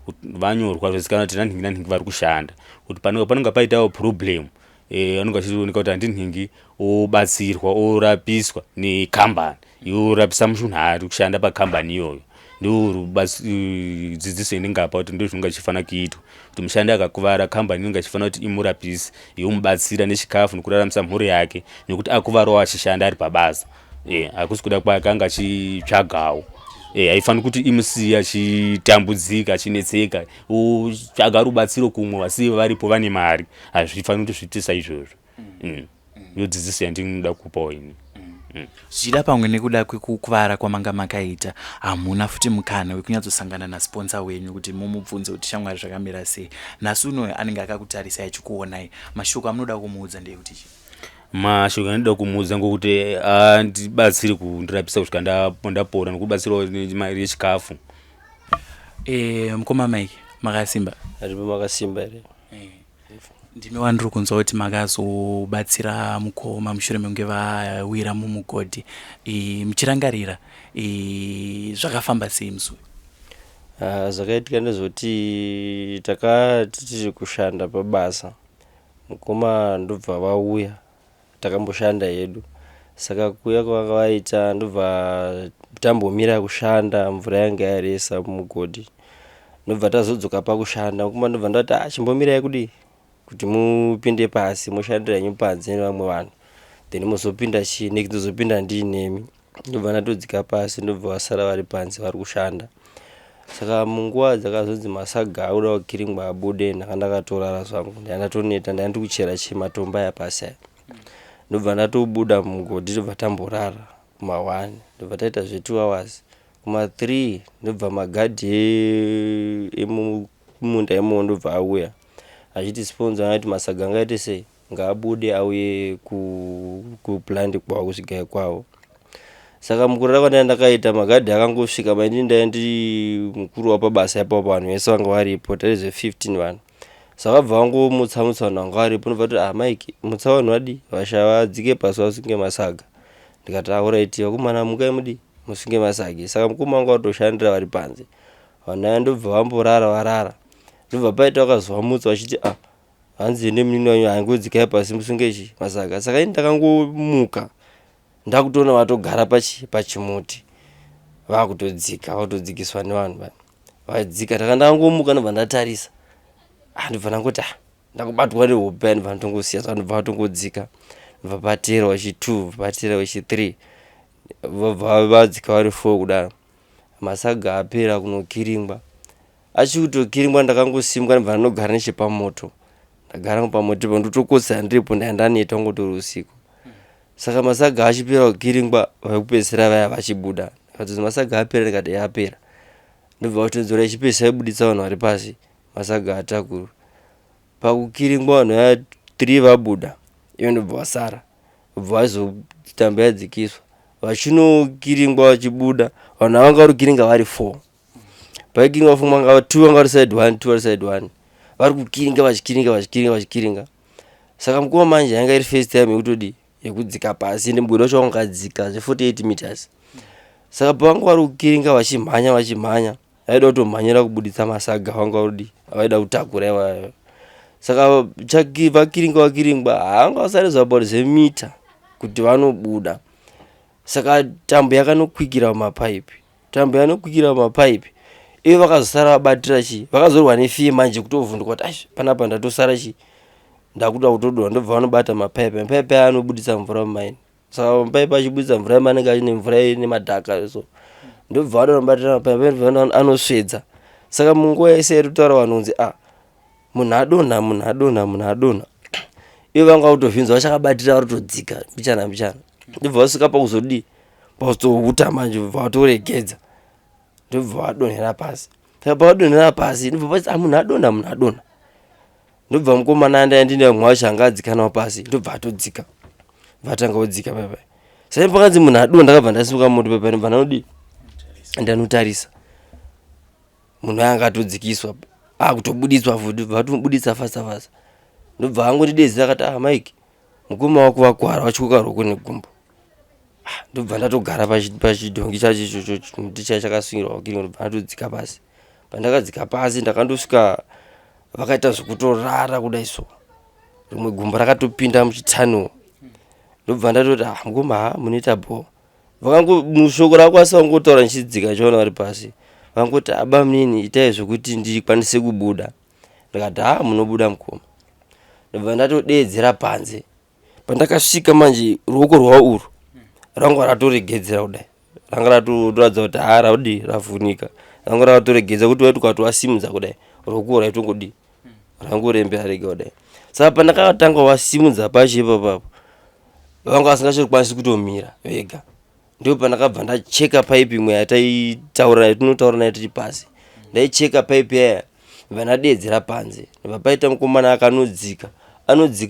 B: kuti vanyorwa zvizikanwa kuti nanhingi vari kushanda kuti panonga paitawo problem vanonga vachioneka kuti handinhingi obatsirwa orapiswa nekambani yorapisa munhu ari kushanda pakambani iyoyo ndo dzidziso inengapa kuti ndo zvinonga chifanira kuitwa kuti mushandi akakuvara kambani inonga chifanira kuti imurapise yomubatsira nechikafu nekuraramisa mhuri yake nekuti akuvarawo achishanda ari pabasa hakusi kuda kwake anga achitsvagawo haifaniri kuti imusiya achitambudzika achinetseka otsvaga rubatsiro kumwe vasi varipo vane mari hazvifaniri kuti zviitisa izvozvo. Yodzidziso yandinoda kupawo ini.
A: Zvichida pamwe nekuda kwekukuvara kwamanga makaita hamuna futi mukana wekunyatsosangana nasponsor wenyu kuti mumubvunze kuti shamwari zvakamira sei nhasi uno anenge akakutarisai achikuonai mashoko amunoda kumuudza ndeyekuti chi?
B: Mashoko anoda kumuudza ngokuti andibatsiri kundirapisa kusvika ndapora nekubatsirawo mari yechikafu.
A: Mukoma Mike makasimba?
C: Aripo makasimba here.
A: Ndinowa ndiri kunzwa kuti makazobatsira mukoma mushure mekunge vawira mumugodhi muchirangarira zvakafamba sei musi?
C: Zvakaitika ndezvoti takati tiri kushanda pabasa mukoma ndobva vauya takamboshanda hedu saka kuuya kwavanga vaita ndobva tambomira kushanda mvura yanga yaresa mumugodhi ndobva tazodzoka pakushanda mukoma ndobva ndati chimbomirai kudi kuti mupinde pasi mushandira nyu panze nevamwe vanhu then muzopinda chi next ndozopinda ndiinemi. Ndobva ndatodzika pasi ndobva vasara vari panze vari kushanda. Saka munguva dzakazonzi masaga auda kukiringwa abude ndakandakatorara zvangu ndandatoneta ndandi kuchera chimatombo aya pasi aya. Ndobva ndatobuda mugodhi ndobva tamborara kuma 1 ndobva taita 2 hours kuma 3 ndobva magadhi emumunda imomo ndobva auya achiti sponsor angati masaga ngaite sei ngaabude auye kuplant kwawo kusvigai kwawo. Saka mukurara kwandanga ndakaita magadhi akangosvika maini ndindi mukuru wapabasa ipapo vanhu vese vanga varipo taize 15 vanhu. Saka vabva vangomutsa vanhu vanga varipo ndobva kuti Mike mutsa vanhu vadi vasha vadzike pasi vasunge masaga. Ndikati alright vakomana mukai mudi musunge masaga. Saka mukoma wanga watoshandira vari panze vanhu aya ndobva vamborara varara. Ndobva paita vakazovamutsa vachiti hanzi nemunini wanyu hangodzikai pasi musunge masaga. Saka ini ndakangomuka ndakutoona vatogara pachimuti vakutodzika vatodzikiswa nevanhu vadzika. Ndakangomuka ndobva ndatarisa ndobva ndangoti ndakubatwa nehope ndobva ndotongosiya saka ndobva vatongodzika. Ndobva patera wachi2 patera wachi3 vabva vadzika vari 4 kudaro. Masaga apera kunokiringwa achikutokiringwa ndakangosimuka ndobva ndinogara nechepamoto. Ndagara pamoto ndotokotsera ndiripo ndaneta ngotori usiku. Saka masaga achipera kukiringwa vakupedzisira vaya vachibuda. Ndikati masaga apera ndikati apera. Ndobva vatonzora chipedzisa ibuditsa vanhu vari pasi masaga atakuru. Pakukiringwa vanhu vaya 3 vabuda ivo ndobva vasara. Ndobva vazotambo yadzikiswa vachinokiringwa vachibuda vanhu vanga vari kukiringa vari 4. Paikiringwa fumwa nga 2 vanga vari side 1 2 vari side 1 vari kukiringa vachikiringa. Saka mukoma manje yanga iri first time yekutodi yekudzika pasi ende mugodhi wacho wangadzika 48 meters. Saka pavanga vari kukiringa vachimhanya vaida kutomhanyira kubuditsa masaga vanga varudi vaida kutakura ivayo. Saka vakiringwa havanga vasarizwa about zemita kuti vanobuda. Saka tambo yakanokwikira mumapaipi ivo vakazosara vabatira vakazorwa nefiye manje kutovhunduka kuti panapa ndatosara ndakuda kutodora. Ndobva vanobata mapaipi aya anobuditsa mvura mumaini. Saka mapaipi achibuditsa mvura manenge achine mvura ine madhaka so ndobva vanobatira mapaipi anosvedza. Saka munguva yese iritaura vanhu kunzi munhu adonha ivo vanga kutovhinza vachakabatira varitodzika mbichana. Ndobva vasvika pakuzodii pakuzohuta manje vatoregedza ndobva vadonhera pasi. Saka pavadonhera pasi ndobva vachiti munhu adonha. Ndobva mukomana andine mumwe wacho anga adzika nawo pasi ndobva atodzika vatanga kudzika paipai. Saka pakanzi munhu adonha ndakabva ndasimuka moto paipai ndobva ndanodii ndanotarisa munhu anga atodzikiswa akutobuditswa futi ndobva vatomubuditsa fasa. Ndobva angondidedzera akati Mike mukoma wako vakuwara vachiuka roko negumbo. Ndobva ndatogara pachidhongi chacho ichocho chimuti chaya chakasungirwa kukiringwa ndobva ndatodzika pasi. Pandakadzika pasi ndakandosvika vakaita zvokutorara kudai so rimwe gumbo rakatopinda muchitsanuwo. Ndobva ndatoti mukoma munoita bho mushoko rakwanisa kungotaura ndichidzika chaona vari pasi vangoti munini itai zvokuti ndikwanise kubuda. Ndikati munobuda mukoma. Ndobva ndatodedzera panze. Pandakasvika manje ruoko rwavo urwu ranga ratoregedzera kudai ranga ratoratidza kuti raudi ravhunika ranga ratoregedza kuti waiti ukatowasimudza kudai ruoko raitongodi rangorembera rega kudai. Saka pandakatanga wasimudza pacho ipapo vanga vasingachokwanisi kutomira vega. Ndipo pandakabva ndacheka paipi imwe yatinotaura nayo tiri pasi. Ndaicheka paipi yaya ndobva ndadedzera panze. Ndobva paita mukomana akanodzika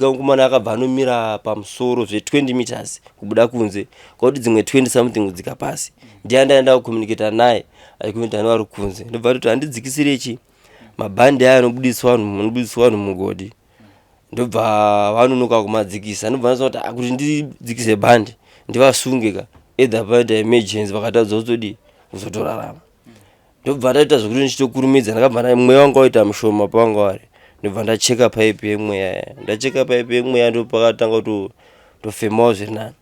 C: mukomana akabva anomira pamusoro 20 meters kubuda kunze kwakuti dzimwe 20 something kudzika pasi. Ndiye ndaenda kukomuniketa naye aikomuniketa nevari kunze. Ndobva ndoti handidzikisire mabhandi aya anobudiswa vanhu mugodhi. Ndobva vanonoka kumadzikisa. Ndobva ndasati kuti ndidzikise bhandi ndivasunge either paita emergency vakatadza kutodi kuzotorarama. Ndobva ndaita zvokuti ndichitokurumidza ndakabva mweya wanga waita mushoma pavanga vari. Ndobva ndacheka paipi yemweya ndopakatanga kutofemawo zviri nani.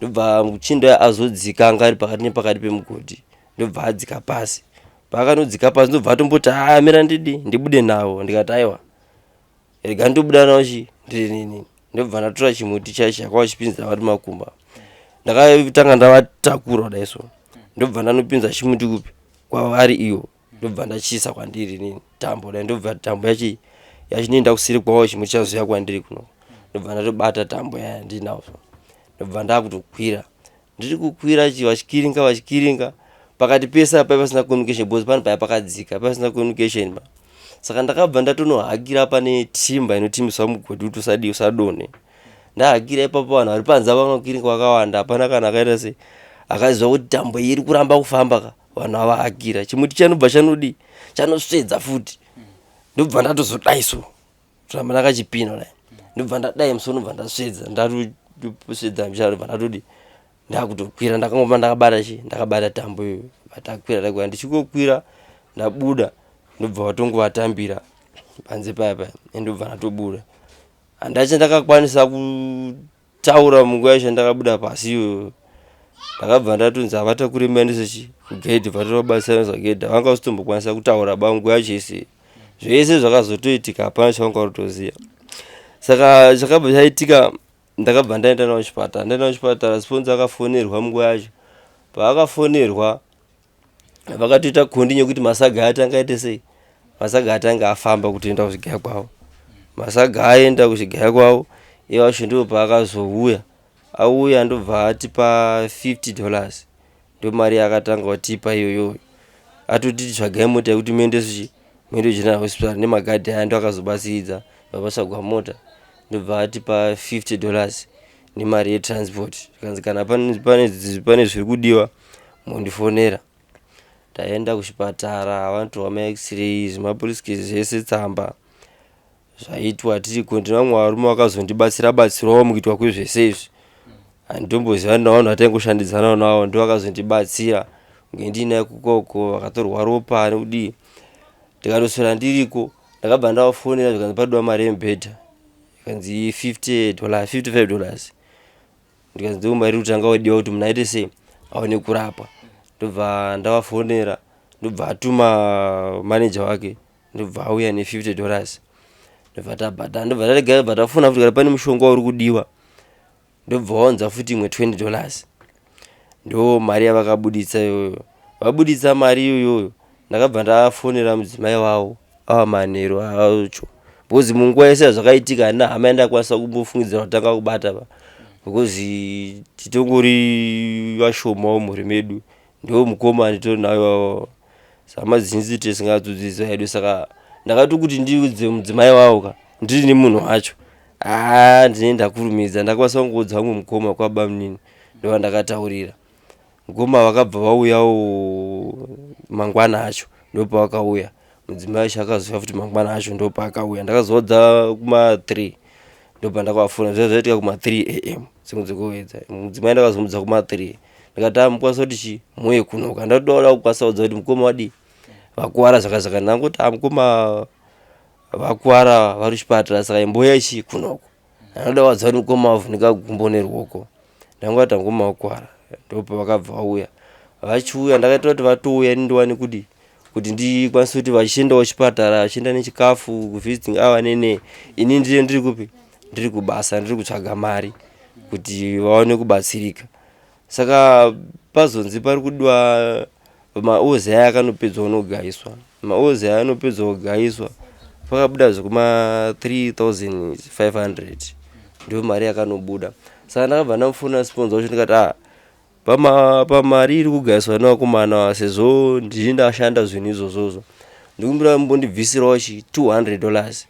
C: Ndobva muchindo azodzika anga ari pakati nepakati pemugodhi. Ndobva adzika pasi. Paakanodzika pasi ndobva atomboti mira ndibude nawo. Ndikati aiwa rega ndobuda nawo ndiri nini ndobva ndatora chimuti chacho chakawachipinza vari makumba ndakatanga ndavatakura daiso ndobva ndanopinza chimuti kupi kwavari iyo ndobva ndachisa kwandiri nini tambo dai ndobva tambo yachi yachinenda kusiri kwawo chimuti chazoya kwandiri kuno ndobva ndatobata tambo yaya ndinazvo ndobva ndakutokwira ndiri kukwira vachikiringa pakati pese apa pasina communication because pano paya pakadzika pasina communication saka ndakabva ndatonohakira pane timba inotimbiswa mugodhi kuti usadone ndahakira ipapo vanhu vari panze vanokiringa vakawanda hapana kana akaita se akaziva kuti tambo iri kuramba kufamba ka vanhu avahakira chimuti chanobva chanosvedza futi ndobva ndatozodaiso kuramba ndakachipinda dai ndobva ndadai musono bva ndasvedza ndatosvedza mbichana ndobva ndatodi ndakutokwira ndakangoma ndakabata tambo iyo takwira ndichikokwira ndabuda ndobva vatongovatambira panze paya ndobva ndatobuda handache ndakakwanisa kutaura munguva yacho ndakabuda pasi iyoyo ndakabva ndatonzi havatakuri maendesechi kugedhi vatorobatsirana zvagedha vanga usitombokwanisa kutaura banguva yacho ese zvese zvakazotoitika hapana chavanga kutoziva saka chakabva chaitika ndakabva ndaenda nawo kuchipatara sponzi akafonerwa munguva yacho paakafonerwa vakatoita kondi yekuti masaga atanga aite sei masaga atanga afamba kutoenda kuzvigaya kwavo masaga aenda kuzvigaya kwavo iwacho ndo paakazouya auya ndobva atipa $50 ndo mari yakatanga kutipa iyoyo atotiti tsvagai mota yekuti muende general hospital nemagadhi aya ndo akazobatsiridza vabasagwa mota ndobva atipa $50 nemari yetransport kanzi kana pane zviri kudiwa mundifonera taenda kuchipatara vantorwa maexray zvimapolisi zvese tsamba zvaitwa tiriko ndina vamwe varume vakazondibatsirawo mukuitwa kwezvese izvi handitomboziva nina vanhu vataingoshandidzana navo ndo vakazondibatsira kunge ndiinaye kukoko vakatorwa ropa nekudii ndikatoswera ndiriko ndakabva ndavafonera zvikanzi padiwa mari yemubhedha ikanzi $55 ndikanzi ndo mari kutanga wadiwa kuti munhu aite sei aone kurapwa ndobva ndavafonera ndobva atuma manager wake ndobva auya ne$50 ndobva tabhadhara ndobva taregara bva tafona futi kana pane mushonga uri kudiwa ndobva waunza futi imwe $20 ndo mari yavakabuditsa iyoyo vabuditsa mari iyoyo ndakabva ndafonera mudzimai wavo ava manheru acho because munguva yese zvakaitika handina hama yandakwanisa kumbofungidzira kutanga kubata pa because titongori vashomawo mhuri medu ndo mukoma nditonayo sama dzinzi tisingadzodzisa hedu saka ndakati kuti ndiudze mudzimai wavo ka ndiri nemunhu wacho ndine ndakurumidza ndakwanisa kungodza vamwe mukoma kwaba munini ndova ndakataurira mukoma vakabva vauyawo mangwana acho ndopa vakauya mudzimai wacho akaziva futi mangwana acho ndopa akauya ndakazodza kuma3 ndobva ndakavafona zvaitika kuma3 am dzekuwedza mudzimai ndakazomudza kuma3 ndikati mukwanisa kuti chi muye kunoka ndatoda kukwanisa kudza kuti mukoma wadi vakuwara zvakazvaka ndangoti mukoma vakuwara vari kuchipatara saka imboya chi kunoko ndanoda wadza kuti mukoma wavhunika gumbo neruoko ndangoti mukoma vakuwara ndopa vakabva vauya vachiuya ndakaita kuti vatouya nindiwani kuti ndikwanisa kuti vachiendawo kuchipatara vachienda nechikafu kuvisiting hour nene ini ndiri kupi ndiri kubasa ndiri kutsvaga mari kuti vaone kubatsirika saka pazonzi pari kudiwa maozi aya akanopedzwa unogayiswa maozi aya anopedzwa kugayiswa pakabuda zvekuma 3500 ndio mari yakanobuda saka ndakabva ndamufona sponza wacho ndikati pamari iri kugayiswa nevakomana sezvo ndini ndashanda zvinhu izvozvozvo ndikumbira mbondibvisirawo chi $200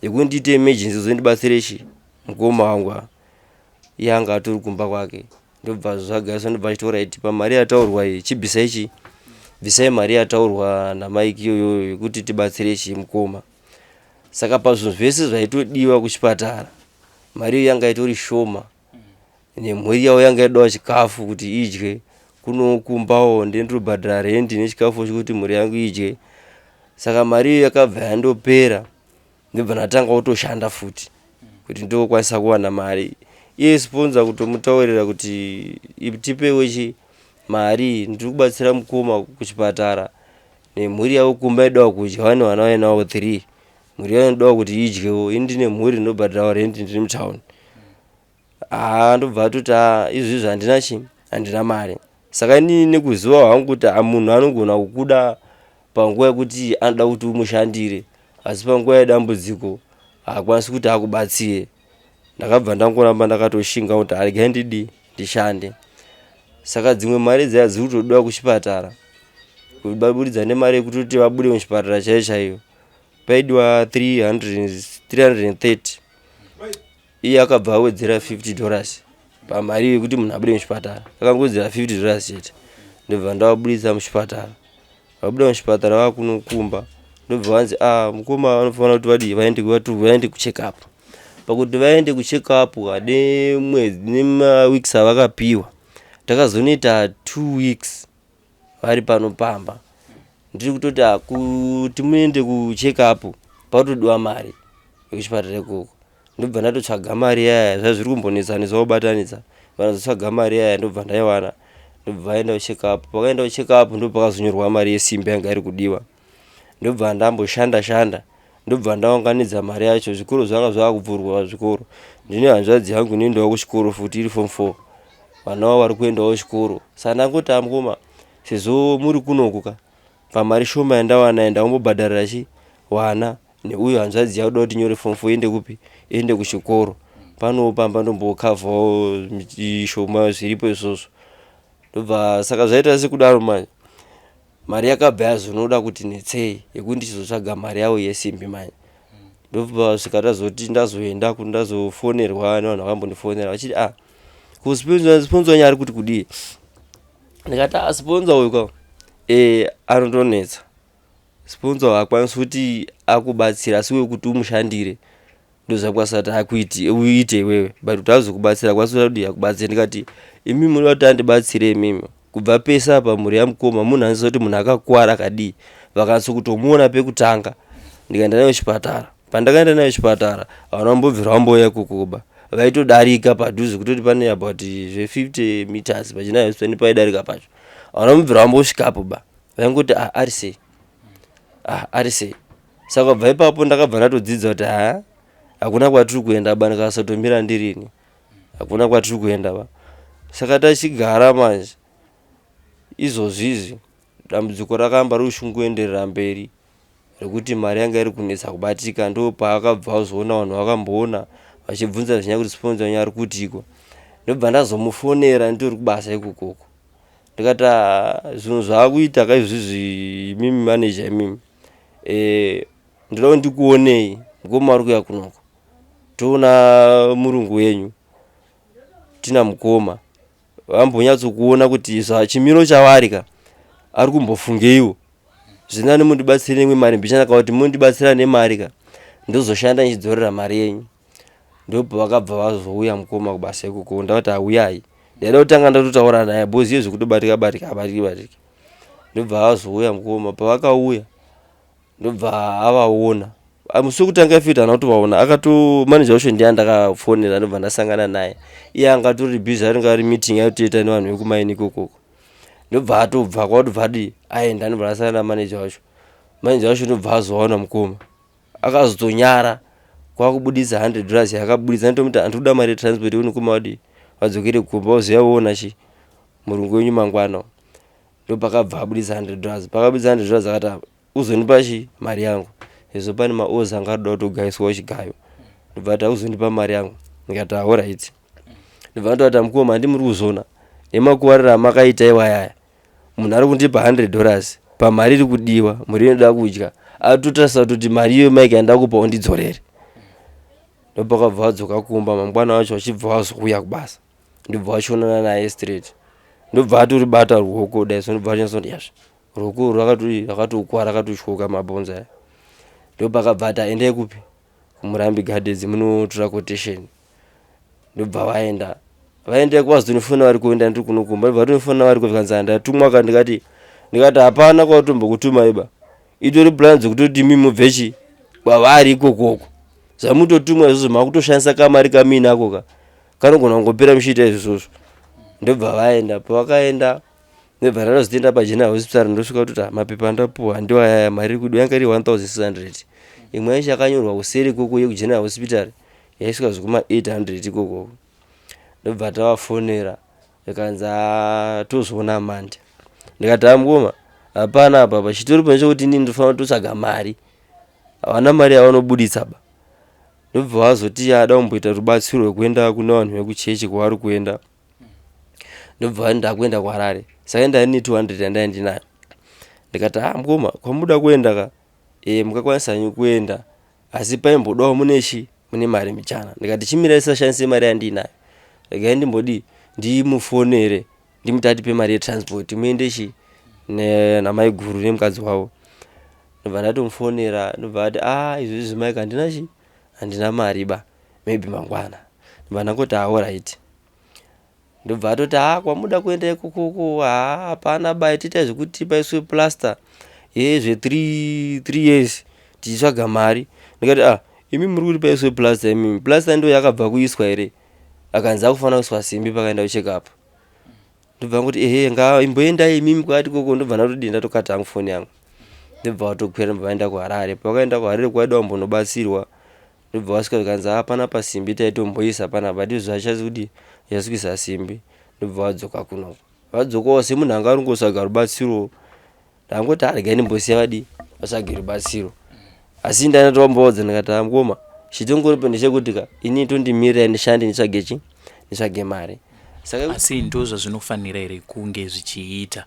C: yekuti ndiite emergency zondibatsire chi mukoma wangu yanga atori kumba kwake ndobva zvagayiswa ndobva chitora iti pamari yataurwa iyi chibvisai chi bvisai mari yataurwa namaiki iyoyo yekuti tibatsire chi mukoma saka pazvinhu zvese zvaitodiwa kuchipatara mari iyo yanga itori shoma nemhuri yavo yanga idawo chikafu kuti idye kunokumbawo ndendobhadhara rendi nechikafu chekuti mhuri yangu idye saka mari iyo yakabva yandopera ndobva natanga kutoshanda futi kuti ndokwanisa kuwana mari iye sponza kutomutaurira kuti tipewe chi mari ndiri kubatsira mukoma kuchipatara nemhuri yavo kumba idawo kudya vane vana vainawo 3 mhuri yavo inodawo kuti idyewo ini ndine mhuri ndinobhadhirawo rendi ndiri mutaundi ndobva atoti izvizvi handina mari. Saka inini nekuziva hwangu kuti munhu anogona kukuda panguva yekuti anoda kuti umushandire, asi panguva yedambudziko haakwanisi kuti akubatsire. Ndakabva ndangoramba ndakatoshinga kuti regai ndishande. Saka dzimwe mari dzaiya dziri kutodiwa kuchipatara, kubaburidza nemari yekutoti vabude muchipatara chaiyo paidiwa $330. Iye akabva awedzera $50 pamari yekuti munhu abude muchipatara. Akangodzera $50 chete, ndobva ndavabudisa muchipatara. Vabuda muchipatara vakunokumba, ndobva vanzi mukoma vanofanira kuti vaende kucheck up. Pakuti vaende kucheck up nemwedzi nemaweeks avakapiwa, takazonoita 2 weeks vari panopamba. Ndiri kutoti kuti muende kucheck up patodiwa mari yekuchipatara ikoko. Ndobva ndatotsvaga mari yaya, zvazviri kumbonetsanetsa kubatanidza, vanazotsvaga mari yaya ndobva ndaiwana. Ndobva vaenda kucheck up. Pakaenda kucheck up ndopakazonyorwa mari yesimbi yanga iri kudiwa. Ndobva ndamboshanda ndobva ndaunganidza mari yacho. Zvikoro zvanga zvakuvhurwa zvikoro. Ndine hanzvadzi yangu inoendawo kuchikoro futi iri form 4. Vana vavo vari kuendawo kuchikoro. Saka ndangoti mukoma sezvo muri kunokuka pamari shoma yandawana ndakumbobhadharira vana neuyo hanzvadzi yakuda kuti nyore form 4 ende kupi, ende kuchikoro. Panopamba ndombokavhawo shoma zviripo izvozvo. Ndobva saka zvaita sekudaro manje mari yakabva yazonoda kuti netsei yekuti ndichizotsvaga mari yawo yesimbi manje. Ndobva zvikatazoti ndazoenda kundazofonerwa nevanhu vakambondifonera vachiti sponsor nyari kuti kudii. Ndikati sponsor uyu kwa anondonetsa. Sponsor haakwanisi kuti akubatsira, asi wewe kuti umushandire ndozvakwanisa kuti uite iwewe, but kuti azokubatsira kwanisa kuti akubatsire. Ndikati imi muri kuti andibatsire imimi. Kubva pesa apa muri yamukoma munhu anisa kuti munhu akakuwara akadii, vakanisa kutomuona pekutanga. Ndikaenda naye kuchipatara. Pandakaenda naye kuchipatara havana kumbobvira vambouya kukuba, vaitodarika padhuze kutoti pane about 50 meters pachina hospital paidarika pacho. Havana kumbobvira vambosvikapo vaingoti ari sei. Saka kubva ipapo ndakabva ndatodzidza kuti hakuna kwatiri kuenda ndikasatomira ndirini, hakuna kwatiri kuenda. Saka tachigara manje izvozvizvi dambudziko rakamba rikushunguenderera mberi rekuti mari yanga iri kunetsa kubatika. Ndopaakabva azoona vanhu vakamboona vachibvunza zvinya kuti sponsor nyari kutiko. Ndobva ndazomufonera nditori kubasa ikokoko. Ndikati zvinhu zvaakuita kaizvizvi imimi manager imimi, ndoda kuti ndikuonei ngoma ari kuya kunoko. Toona murungu wenyu tina mukoma vambonyatsokuona kuti chimiro chavarika ari kumbofungeiwo. Zvinani mundibatsire imwe mari mbichanaka kuti mundibatsira nemari ndozoshanda nichidzorera mari yenyu. Ndobva vakabva vazouya mukoma kubasa ikoko. Ndakati uyai ndaida kutanga ndatotaura naye bozi yezvo kutobatika abatiki. Ndobva vazouya mukoma. Pavakauya ndobva avaona. Musi kutanga fita anotovaona manager wacho ndiye ndakafonera. Ndobva ndasangana naye. Iye anga tori busy ari meeting yaitoita nevanhu vekumaini ikoko. Ndobva atobva kwatobva aenda. Ndobva ndasangana manager wacho. Manager wacho ndobva azoona mukoma akazotonyara kwakubudisa $100 yakabudisa. Ndomuti andoda mari transport unikuma wadzokere kukumba uzoyaona murungu wenyu mangwana. Ndopakabva abudisa $100. Pakabudisa $100 akati uzonipa mari yangu. Izvo pane maoza anga adoda kutogaiswa chigayo. Ndobva ati uzondipa mari yangu. Ndikati alright. Ndobva ndoti mukoma handimuri kuzona nemakuwarira makaita iwayaya. Munhu ari kundipa $100 pamari iri kudiwa, muri inoda kudya. Atotarisa kuti mari iyo maiki yandakupa undidzorere. Ndopakabva vadzoka kumba mangwana wacho vachibva vazouya kubasa. Ndobva vachionana naye straight. Ndobva atoribata ruoko dai ndobva achinasoti ruoko rakatokuwara rakatotyoka mabhonzo. Ndopakabva ati endai kupi kuMurambi Gardens munotora quotation. Ndobva vaenda kwazonifona vari kuenda ndiri kunokumba. Ndobva tonifona vari kuvanza ndatumwa ndikati hapana kwautombokutuma iba. Itori plan dzekutoti imi mubvechi kwavari ikokoko. Zvamutotumwa izvozvo makutoshandisa kamari kamini ako kanogona kungopera muchiita izvozvo. Ndobva vaenda. Pavakaenda ndobva ndatozoenda paGeneral Hospital. Ndosvika kutoti mapepa ndapuhwa ndiwayaya mari iri kudiwa yanga iri 1600. Imwe yacho yakanyorwa kuseri ikoko yekuGeneral Hospital yaisvika zvekuma 800 ikoko. ndobva tavafonera ikanza tozoona Monday. Ndikati amgoma hapana apa pachitori panechekuti inini ndinofanira kutotsvaga mari, havana mari yavanobuditsa ba. Ndobva vazoti ada kumboita rubatsiro rwekuenda kuna vanhu vekuchechi kwavari kuenda. Ndobva ndakuenda kwaRarare, saka ndari ne 200 yandainga ndinayo. Ndikati mgoma kwamuda kuenda ka mukakwanisa nyu kuenda, asi paimbodawo mune mari michana. Ndikati chimirai sashandise mari yandinayo, regai ndimbodi ndimufonere ndimutati atipe mari yetransport muende namai guru nemukadzi wavo. Ndobva ndatomufonera, ndobva ati izvozvi mai handina mari ba, maybe mangwana. Ndobva ndangoti alright. Ndobva atoti kwamuda kuenda ikoko hapana ba, itiitai zvekuti paiswe plaster zve 3 years tichitsvaga mari. Ndikati imi muri kuti paiswe plaster, imi plaster ndo yakabva kuiswa here? Akanzi akufanira kuiswa simbi pakaenda kucheck-up. Ndobva ngoti imboendai imimi kwati koko. Ndobva ndatodii ndatokata hangu foni yangu. Ndobva watokwira ndobva vaenda kuHarare. Pakaenda kuHarare kwaida kumbonobatsirwa. Ndobva vasvika vikanzi panapa simbi taitomboisa panapa, hati zvachasi kuti yasvisa simbi. Ndobva vadzoka kuno, vadzokawo semunhu anga arongosvaga rubatsiro. Ndangoti regai ndimbosiya vatsvage rubatsiro. Asi ndatomboudza ndikati mgoma chitongoripo ndechekuti inini tondimirirai ndishande nditsvage mari. Saka
A: asi ndo zvazvinofanira here kunge zvichiita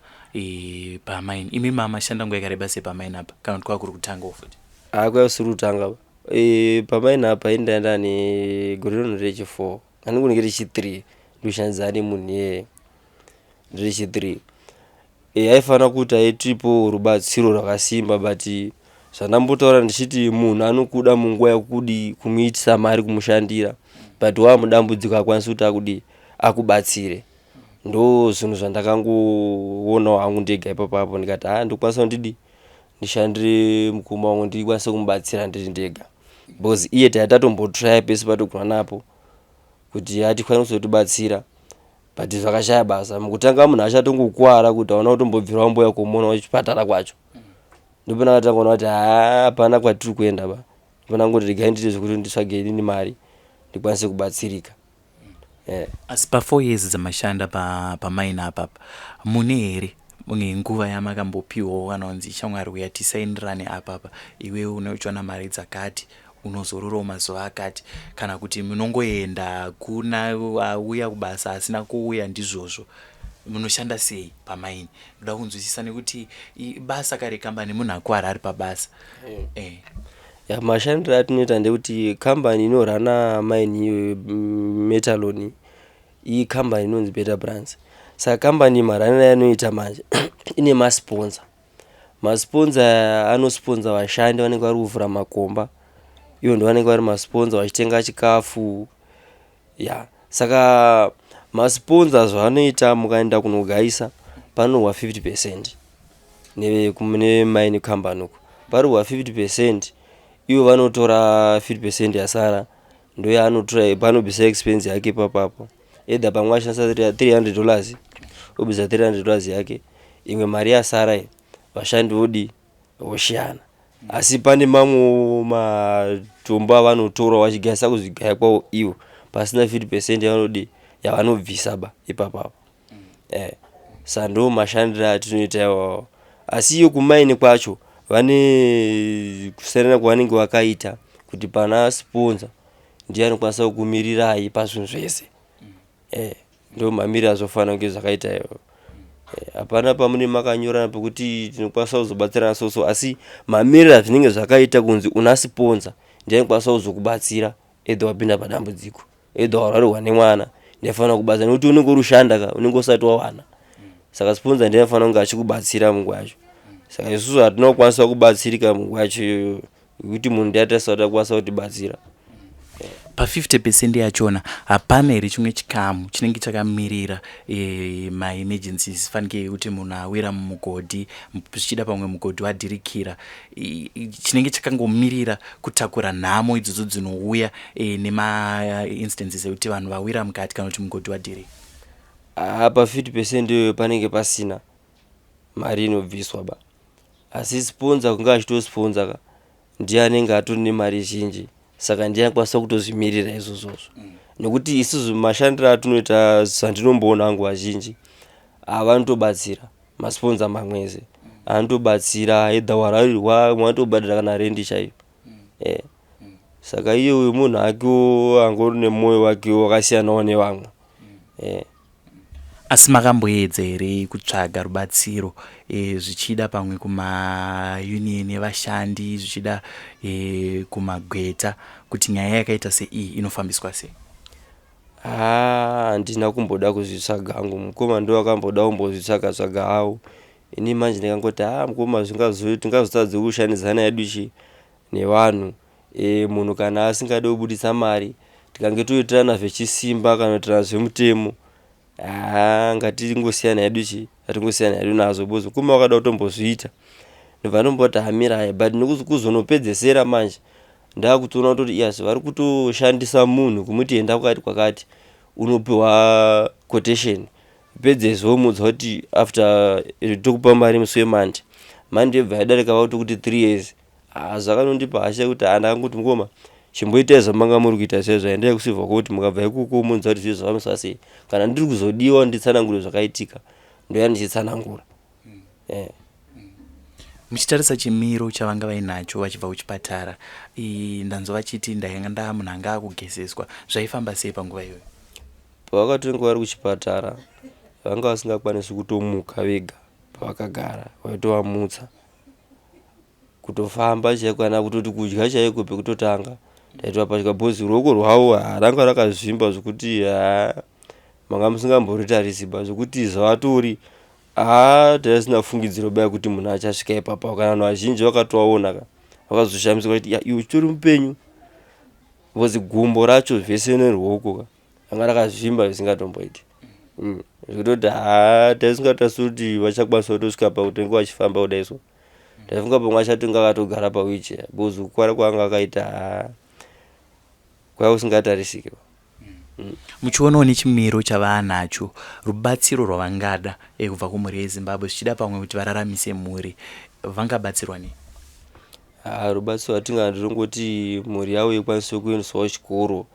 A: pamaini? Imi mashanda nguva yakareba sei pamaini apa, kana kuti kwakuri kutangawo futi?
C: Kwausiri kutanga pamaini apa indaenda negore rino rechi4 anonge rechi3 ndoshandidzana nemunhu iyeye rechi3. Aifanira kuti aitipo rubatsiro rwakasimba, but zvandambotaura ndichiti munhu anokuda munguva yekudi kumuitisa mari kumushandira, but wamudambudziko akwanisi kuti akubatsire. Ndo zvinhu zvandakangoonawo hangu ndega ipapo. Ndikati ndokwanisa kundidi ndishandire mukoma wangu ndikwanise kumubatsira ndiri ndega, because iye taitombotraya pese patogona napo kuti atikwanise kutotibatsira, but zvakashaya basa. Mukutanga munhu achatongokuwara kuti hauna kutombobvira wamboya kumuona kuchipatara kwacho. Ndipo ndakatangaona kuti hapana kwatiri kuenda ba. Ndipo ndangoti regai ndiite zvekuti nditsvage inini mari ndikwanise kubatsirika.
A: Asi pa4 years dzamashanda pamaini apapa, mune here nguva yamakambopiwawo kana kunzi shamwari uya tisaindirane apapa, iwe unochiwana mari dzakati, unozororawo mazuva akati, kana kuti munongoenda kuna auya kubasa asina kuuya ndizvozvo, munoshanda sei pamaini? Ndoda kunzwisisa nekuti basa kare kambani munhu akuwara ari pabasa.
C: Mashandiro atinoita ndekuti kambani inorana maini metaloni iyi kambani inonzi Better Brands. Saka kambani maranira yanoita manje ine masponsa. Masponsa anosponsa vashandi vanenge vari kuvhura makomba, ivo ndo vanenge vari masponsa vachitenga chikafu. Saka masponsa zvavanoita mukaenda kunogaisa panohwa 50% kune maini kambani uko. Parohwa 50%, ivo vanotora 50% yasara ndoyaanotora panobvisa expense yake papapo. Either pamwe ashandisa $300 obvisa $300 yake, imwe mari yasara vashandi voshiyana. Asi pane mamwe matombo avanotora vachigaisa kuzvigaya kwavo ivo pasina 50% yavanobvisa ba ipapapo. Saka ndo mashandiro atinoita iwawo. Asi iyo kumaini kwacho vane kusiyana kwavanenge vakaita kuti pana sponsa ndiye anokwanisa kukumirirai pazvinhu zvese. Ndo mamiriro azvofanira kunge zvakaita iwawo. Hapana pamune makanyorana pekuti tinokwanisa kuzobatsirana so, asi mamiriro azvinenge zvakaita kunzi una sponsa ndiye anokwanisa kuzokubatsira either wapinda padambudziko, either warwarirwa nemwana, ndiye anofanira kubatsira nekuti unenge uri kushanda unenge usati wawana. Saka sponsa ndiye anofanira kunge achikubatsira munguva yacho. Saka isusu hatina kukwanisa kubatsirika munguva yacho nekuti munhu ndiye atasisa kuti akwanisa kutibatsira.
A: Pa50% yachona hapana here chimwe chikamu chinenge chakamirira ma-emergencies, fanike kuti munhu awira mumugodhi, zvichida pamwe mugodhi wadhirikira, chinenge chakangomirira kutakura nhamo idzodzo dzinouya nema-instances ekuti vanhu vawira mukati kana kuti mugodhi wadhirika?
C: Pa50% panenge pasina mari inobviswa ba. Asi sponsa kunge achitosponsa ndiye anenge atori nemari zhinji, saka ndiye akwanisa kutozvimirira izvozvozvo. nekuti isusu mashandiro atunoita zvandinomboona angu azhinji avanotobatsira masponza mamweze anotobatsira edha wararirwa mwanotobhadhira kana rendi chaiyo. Saka iye uyu munhu akewo angori nemwoyo wake wakasiyanawo nevamwe.
A: Asi makamboedza here kutsvaga rubatsiro zvichida pamwe kumaunion evashandi zvichida kumagweta kuti nyaya yakaita sei inofambiswa sei?
C: Handina kumboda kuzvitsvaga hangu, mukoma ndo akamboda kumbozvitsvaga tsvaga hawo. Ini manje ndikangoti mukoma tingazotadza kushandidzana yedu nevanhu. Munhu kana asingade kubudisa mari tikange toitirana zvechisimba kana kuitirana zvemutemo, ngatingosiyana yedu atingosiyana yedu nazo bozo kuma wakada kutombozviita ndobva ndomboti hamira but nekuzonopedzesera manje ndakutoona kuti yes vari kutoshandisa munhu kumuti enda kwakati unopiwa quotation pedzezomudza kuti after tokupa mari musi wemande yobva yadarika kuti 3 years. Zvakanondipa hasha kuti ndakangoti mukoma chimboitai zvamanga muri kuita sezvo endai kusivha kuti mukabva ikoko munza kuti zvizvo zvamisa sei kana ndiri kuzodiwa nditsanangure zvakaitika ndoya ndichitsanangura.
A: Muchitarisa chimiro chavanga vainacho vachibva kuchipatara, ndanzwa vachiti ndaenda munhu anga akugezeswa, zvaifamba sei panguva iyoyo?
C: Pavakatonga vari kuchipatara vanga vasingakwanisi kutomuka vega, pavakagara vaitovamutsa kutofamba chaiko kana kutoti kudya chaiko pekutotanga taitova bhozi ruoko rwavo ranga rakazvimba zvokuti manga musingamboritarisibva zvokuti zvatori taisina fungidziro baya kuti munhu achasvika ipapa. Kana vanhu vazhinji vakatoaona vakazoshamisika kuti iwe chitori mupenyu, bhozi gumbo racho zvese neruoko ranga rakazvimba zvisingatomboiti zvekutoti taisingatasiri kuti vachakwanisa kutosvika pakutenge vachifamba kudaiso. Taifunga pamwe achatonga akatogara pawheelchair bhozi kukwara kwaanga akaita kwaiva kusingatarisiki.
A: Muchionawo nechimiro chavanacho, rubatsiro rwavangada kubva kumhuri yeZimbabwe zvichida pamwe kuti vararamise mhuri, vangabatsirwa nei?
C: Rubatsiro rwatingada nderongoti mhuri yavo ikwanise kuendeswawo chikoro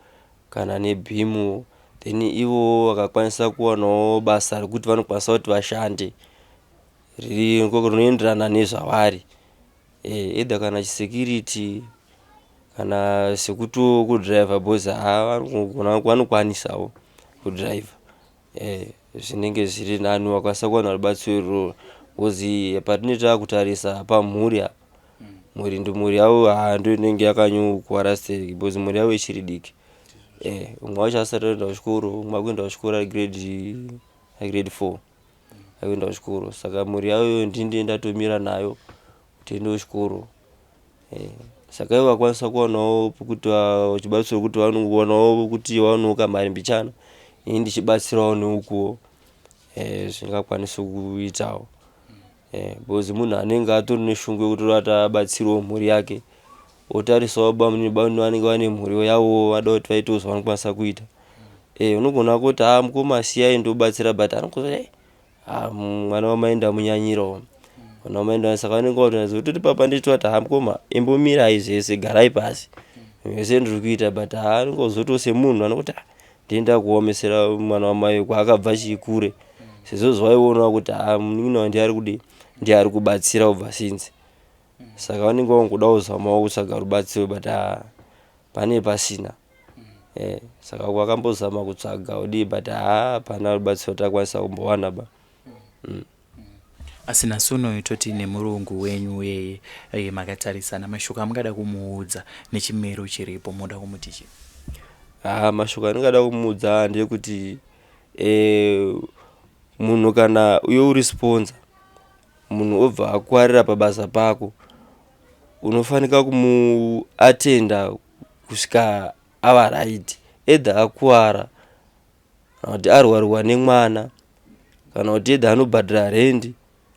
C: kana nebhimu, then ivo vakakwanisa kuwanawo basa rekuti vanokwanisa kuti vashande rinoenderana nezvavari, edha kana chisekiriti kana sekuto kudhiraivha bhozi vanokwanisawo kudhiraivha, zvinenge zviri nani vakwanisa kuwana rubatsiro iroro bhozi patinoita kutarisa pamhuri apa mhuri ndomhuri yavo ndo inenge yakanyokuwara sei bhozi mhuri yavo ichiri diki. Umwe wacho asati aenda kuchikoro, umwe akuenda kuchikoro ari grade 4 akuenda kuchikoro, saka mhuri yavo ndinde ndatomira nayo kuti ende kuchikoro. Saka ivo vakwanisa kuwanawo pekuti vachibatsirwa kuti vanowanawo kuti vaonewo kamari mbichana, ini ndichibatsirawo neukuwo zvingakwanisa kuitawo. Bhozi munhu anenge atori neshungu yekuti atabatsirawo mhuri yake otarisawo bamwe vanenge vane mhuri yavo vada kuti vaitewo zvavanokwanisa kuita. Unogona kuti mukoma siyai ndobatsira but anozoti mwana wamai ndamunyanyirawo, mwana wamai ndamunyanyirawo, saka vanenge vautoratidza kuti papa nditoti mukoma imbomirai zvese garai pasi zvese ndiri kuita but anenge ozotiwo semunhu anokuti ndienda kuomesera mwana wamai kwaakabva chikure sezvo zvaiona kuti munin'ina ndiye ari kubatsira kubva sinzi. Saka vanenge vangoda kuzamawo kutsvaga rubatsiro but pane pasina. Saka kwakambozama kutsvaga udii but hapana rubatsiro takwanisa kumbowana ba.
A: Asi nasuno toti nemurungu wenyu makatarisana, mashoko amungada kumuudza nechimiro chiripo munoda kumuti chii?
C: Mashoko andingada kumuudza ndeyekuti munhu kana uye uri sponsor, munhu obva akuwarira pabasa pako, unofanika kumuatenda kusvika ava right, edha akuwara kana kuti arwarirwa nemwana kana kuti edha anobhadhira rendi,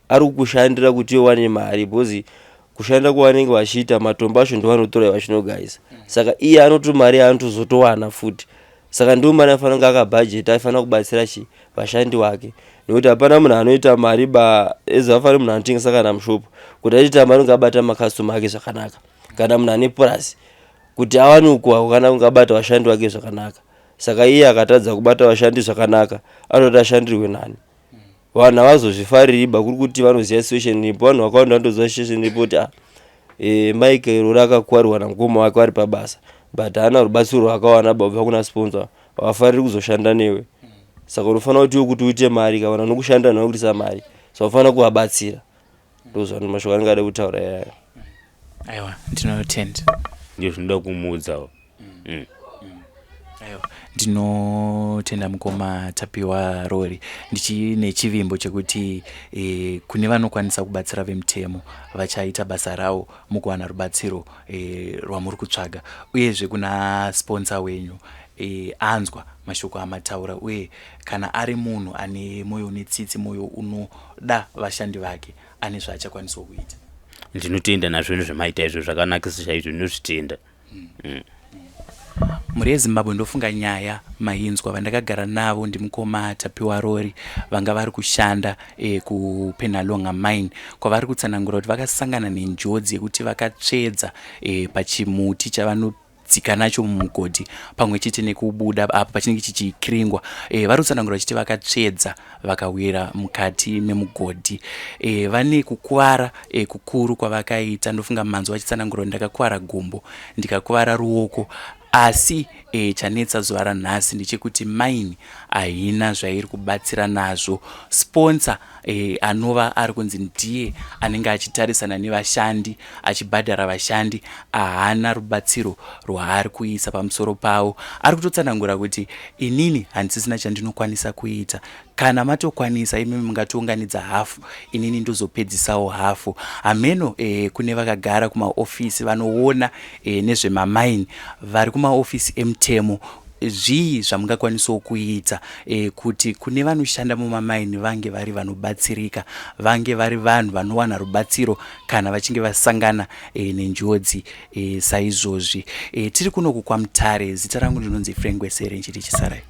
C: ari kukushandira kuti uwane mari bhozi kushanda kwavanenge vachiita matombo acho ndovanotora vachinogaisa. Saka iye anoto mari yaanotozotowana futi. Saka ndiwo mari afanira akabhajeta afanira kubatsira vashandi wake, nekuti hapana munhu anoita mari ezafanira munhu anotengesa kana mushopu kuti achiita mari ungabata makastoma ake zvakanaka, kana munhu ane purasi kuti awane ukuwa kana ungabata vashandi wake zvakanaka. saka iye akatadza kubata vashandi zvakanaka anoti ashandirwe nani. Vanhu havazozvifaririba kuri kuti vanoziva situation ipo. Vanhu vakawanda vandoziva situation ipo kuti Mike iro rakakuwarirwa namukoma wake vari pabasa but haana rubatsiro rwakawana babva kuna sponsor, havafariri kuzoshanda newe. Saka unofanira kuti uite mari kana nokushanda nokuisa mari, so unofanira kuvabatsira. Ndozvanhu mashoko andingada kutaura iyayo.
A: Aiwa, ndinotenda.
B: Ndio zvinoda kumuudzawo.
A: Aiwa, ndinotenda mukoma Tapiwa Rory. Ndichine chivimbo chekuti kune vanokwanisa kubatsira vemutemo vachaita basa ravo mukuwana rubatsiro rwamuri kutsvaga, uyezve kuna sponsor wenyu anzwa mashoko amataura, uye kana ari munhu ane moyo unetsitsi, moyo unoda vashandi vake, ane zvaachakwanisa kuita.
B: Ndinotenda nazvo zvamaita izvo zvakanakisa chaizvo, ndinozvitenda.
A: Muri yeZimbabwe ndofunga nyaya mainzwa vandakagara navo ndimukoma Tapiwa Rory vanga vari kushanda kuPenalonga mine, kwavari kutsanangura kuti vakasangana nenjodzi yekuti vakatsvedza pachimuti chavanodzika nacho mumugodhi pamwe chete nekubuda apo pachinenge chichikiringwa. Vari kutsanangura chiti vakatsvedza vakawira mukati memugodhi. Vane kukwara kukuru kwavakaita. Ndofunga manzwa vachitsanangura kuti ndakakwara gumbo, ndikakwara ruoko, asi chanetsa zuva ranhasi ndechekuti maini haina zvairi kubatsira nazvo. Sponsor anova ari kunzi ndiye anenge achitarisana nevashandi, achibhadhara vashandi, haana rubatsiro rwaari kuisa pamusoro pavo. Ari kutotsanangura kuti inini handisisina chandinokwanisa kuita, kana matokwanisa imi mungatounganidza hafu, inini ndozopedzisawo hafu. Hameno kune vakagara kumaofisi vanoona nezvemamaini, vari kumaofisi emutemo, zvii zvamungakwanisawo kuita kuti kune vanoshanda mumamaini vange vari vanobatsirika, vange vari vanhu vanowana rubatsiro kana vachinge vasangana nenjodzi saizvozvi. Tiri kuno kwaMutare. Zita rangu ndinonzi Frank Wesere, nchiti chisarai.